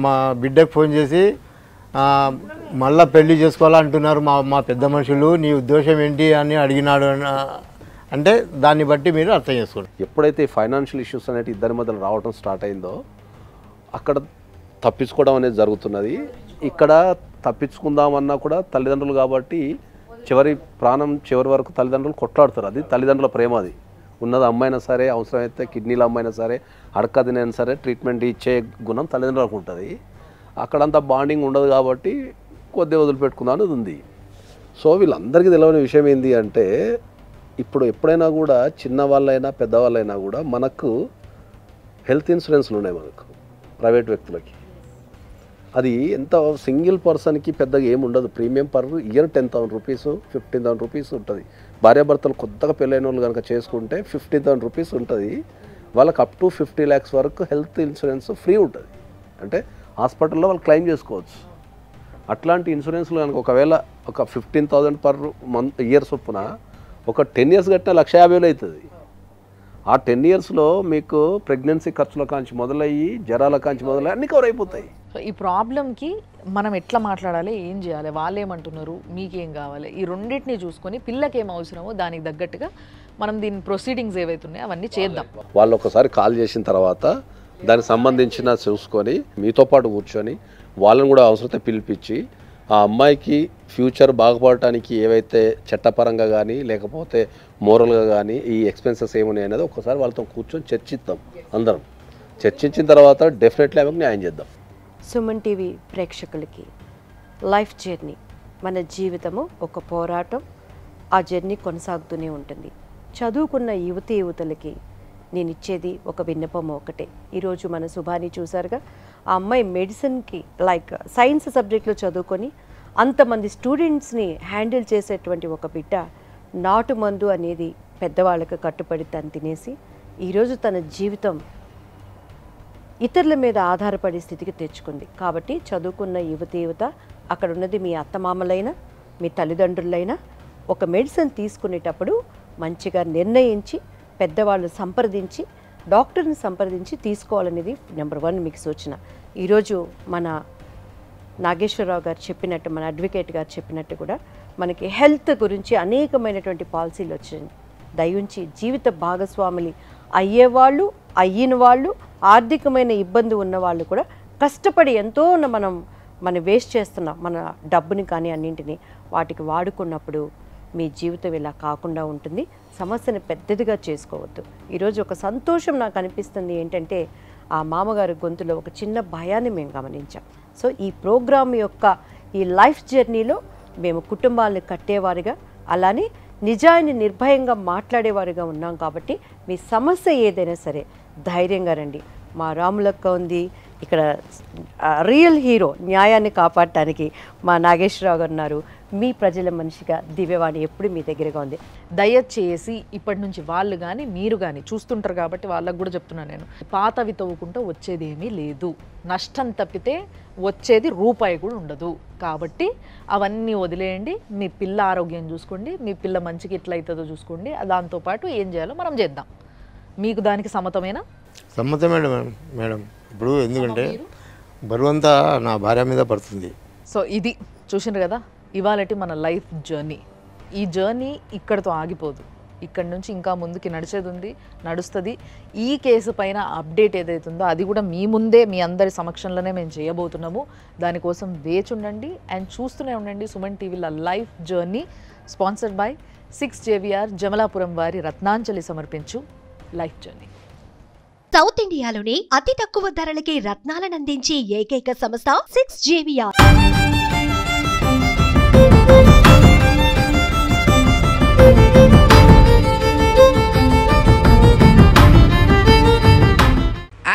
Speaker 5: మా బిడ్డకు ఫోన్ చేసి మళ్ళీ పెళ్లి చేసుకోవాలంటున్నారు మా పెద్ద మనుషులు, నీ ఉద్దేశం ఏంటి అని అడిగినాడు అంటే దాన్ని బట్టి మీరు అర్థం చేసుకోండి.
Speaker 6: ఎప్పుడైతే ఫైనాన్షియల్ ఇష్యూస్ అనేవి ఇద్దరి మధ్యలో రావడం స్టార్ట్ అయిందో అక్కడ తప్పించుకోవడం అనేది జరుగుతున్నది. ఇక్కడ తప్పించుకుందామన్నా కూడా తల్లిదండ్రులు కాబట్టి ప్రాణం చివరి వరకు తల్లిదండ్రులు కొట్లాడుతారు. అది తల్లిదండ్రుల ప్రేమ. అది ఉన్నది అమ్మాయినా సరే, అవసరమైతే కిడ్నీల అమ్మాయినా సరే, అడక తినైనా సరే ట్రీట్మెంట్ ఇచ్చే గుణం తల్లిదండ్రులకు ఉంటుంది. అక్కడంతా బాండింగ్ ఉండదు కాబట్టి కొద్దిగా వదిలిపెట్టుకుందాం అనేది ఉంది. సో వీళ్ళందరికీ తెలియని విషయం ఏంటి అంటే ఇప్పుడు ఎప్పుడైనా కూడా చిన్నవాళ్ళైనా పెద్దవాళ్ళైనా కూడా మనకు హెల్త్ ఇన్సూరెన్స్లు ఉన్నాయి మనకు ప్రైవేట్ వ్యక్తులకి. అది ఎంత సింగిల్ పర్సన్కి పెద్దగా ఏమి ఉండదు. Premium per year 10,000 rupees 15,000 rupees ఉంటుంది. భార్యాభర్తలు కొత్తగా పెళ్ళైన వాళ్ళు కనుక చేసుకుంటే 50,000 రూపీస్ ఉంటుంది. వాళ్ళకి అప్ టు 50 lakhs వరకు హెల్త్ ఇన్సూరెన్స్ ఫ్రీ ఉంటుంది. అంటే హాస్పిటల్లో వాళ్ళు క్లెయిమ్ చేసుకోవచ్చు. అట్లాంటి ఇన్సూరెన్స్లు కనుక ఒకవేళ ఒక 15,000 పర్ మంత్ ఇయర్ చొప్పున ఒక 10 years కట్టిన 1,50,000 అవుతుంది. ఆ 10 yearsలో మీకు ప్రెగ్నెన్సీ ఖర్చుల కాంచి మొదలయ్యి జ్వరాల కాంచి మొదలయ్యి అన్నీ కవర్ అయిపోతాయి.
Speaker 1: సో ఈ ప్రాబ్లంకి మనం ఎట్లా మాట్లాడాలి, ఏం చేయాలి, వాళ్ళు ఏమంటున్నారు, మీకేం కావాలి, ఈ రెండింటిని చూసుకొని పిల్లకి ఏం అవసరమో దానికి తగ్గట్టుగా మనం దీని ప్రొసీడింగ్స్ ఏవైతున్నాయో అవన్నీ చేద్దాం.
Speaker 6: వాళ్ళు ఒకసారి కాల్ చేసిన తర్వాత దానికి సంబంధించిన చూసుకొని మీతో పాటు కూర్చొని వాళ్ళని కూడా అవసరమైతే పిలిపించి ఆ అమ్మాయికి ఫ్యూచర్ బాగుపడటానికి ఏవైతే చట్టపరంగా కానీ లేకపోతే మోరల్గా కానీ ఈ ఎక్స్పెన్సెస్ ఏమున్నాయి అనేది ఒకసారి వాళ్ళతో కూర్చొని చర్చిద్దాం. అందరం చర్చించిన తర్వాత డెఫినెట్లీ ఆమెకు న్యాయం చేద్దాం.
Speaker 2: సుమన్ టీవీ ప్రేక్షకులకి లైఫ్ జర్నీ, మన జీవితము ఒక పోరాటం, ఆ జర్నీ కొనసాగుతూనే ఉంటుంది. చదువుకున్న యువతలకి నేను ఇచ్చేది ఒక విన్నపం ఒకటే. ఈరోజు మన సుభాని చూసారుగా, ఆ అమ్మాయి మెడిసిన్కి లైక్ సైన్స్ సబ్జెక్ట్లో చదువుకొని అంతమంది స్టూడెంట్స్ని హ్యాండిల్ చేసేటువంటి ఒక బిడ్డ నాటు మందు అనేది పెద్దవాళ్ళకి కట్టుబడి తను తినేసి ఈరోజు తన జీవితం ఇతరుల మీద ఆధారపడే స్థితికి తెచ్చుకుంది. కాబట్టి చదువుకున్న యువత అక్కడ ఉన్నది మీ అత్తమామలైనా మీ తల్లిదండ్రులైనా ఒక మెడిసిన్ తీసుకునేటప్పుడు మంచిగా నిర్ణయించి పెద్దవాళ్ళు సంప్రదించి డాక్టర్ని సంప్రదించి తీసుకోవాలనేది నెంబర్ 1 మీకు సూచన. ఈరోజు మన నాగేశ్వరరావు గారు చెప్పినట్టు, మన అడ్వకేట్ గారు చెప్పినట్టు కూడా మనకి హెల్త్ గురించి అనేకమైనటువంటి పాలసీలు వచ్చాయి. దయించి జీవిత భాగస్వాములు అయ్యేవాళ్ళు, అయిన వాళ్ళు, ఆర్థికమైన ఇబ్బంది ఉన్నవాళ్ళు కూడా కష్టపడి ఎంతో మనం వేస్ట్ చేస్తున్నాం మన డబ్బుని కానీ అన్నింటినీ. వాటికి వాడుకున్నప్పుడు మీ జీవితం ఇలా కాకుండా ఉంటుంది. సమస్యను పెద్దదిగా చేసుకోవద్దు. ఈరోజు ఒక సంతోషం నాకు అనిపిస్తుంది ఏంటంటే, ఆ మామగారి గొంతులో ఒక చిన్న భయాన్ని మేము గమనించాం. సో ఈ ప్రోగ్రామ్ యొక్క ఈ లైఫ్ జర్నీలో మేము కుటుంబాలను కట్టేవారిగా, అలానే నిజాన్ని నిర్భయంగా మాట్లాడేవారిగా ఉన్నాం. కాబట్టి మీ సమస్య ఏదైనా సరే ధైర్యంగా రండి. మా రాములక్క ఉంది ఇక్కడ, రియల్ హీరో, న్యాయాన్ని కాపాడటానికి మా నాగేశ్వరరావు గారు ఉన్నారు. మీ ప్రజల మనిషిగా దివ్యవాణి ఎప్పుడు మీ దగ్గరగా ఉంది.
Speaker 1: దయచేసి ఇప్పటి నుంచి వాళ్ళు కానీ మీరు కానీ చూస్తుంటారు కాబట్టి వాళ్ళకు కూడా చెప్తున్నాను నేను, పాతవి తవ్వుకుంటూ వచ్చేది ఏమీ లేదు. నష్టం తప్పితే వచ్చేది రూపాయి కూడా ఉండదు. కాబట్టి అవన్నీ వదిలేయండి. మీ పిల్ల ఆరోగ్యం చూసుకోండి, మీ పిల్ల మంచికి ఎట్లా అవుతుందో చూసుకోండి. దాంతోపాటు ఏం చేయాలో మనం చేద్దాం. మీకు దానికి సమ్మతమేనా?
Speaker 5: సమ్మతమే మేడం. ఇప్పుడు ఎందుకంటే బరువంతా నా భార్య మీద పడుతుంది.
Speaker 1: సో ఇది చూసిండ్రు కదా ఇవాళటి మన లైఫ్ జర్నీ. ఈ జర్నీ ఇక్కడితో ఆగిపోదు. ఇక్కడ నుంచి ఇంకా ముందుకి నడిచేది ఉంది, నడుస్తుంది. ఈ కేసు పైన అప్డేట్ ఏదైతుందో అది కూడా మీ ముందే, మీ అందరి సమక్షంలోనే మేము చేయబోతున్నాము. దానికోసం వేచి ఉండండి అండ్ చూస్తూనే ఉండండి సుమన్ టీవీల life journey, sponsored by 6JVR Jamalapuram వారి రత్నాంజలి సమర్పించు లైఫ్ జర్నీ.
Speaker 3: సౌత్ ఇండియాలోనే అతి తక్కువ ధరలకి రత్నాలనందించే ఏకైక సంస్థ 6JVR.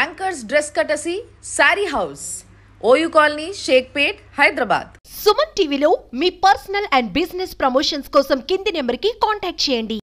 Speaker 1: Anchors dress courtesy sari house, OU colony, Shaikpet, Hyderabad.
Speaker 3: Suman టీవీలో మీ పర్సనల్ అండ్ బిజినెస్ ప్రమోషన్స్ కోసం కింది నెంబర్కి కాంటాక్ట్ చేయండి.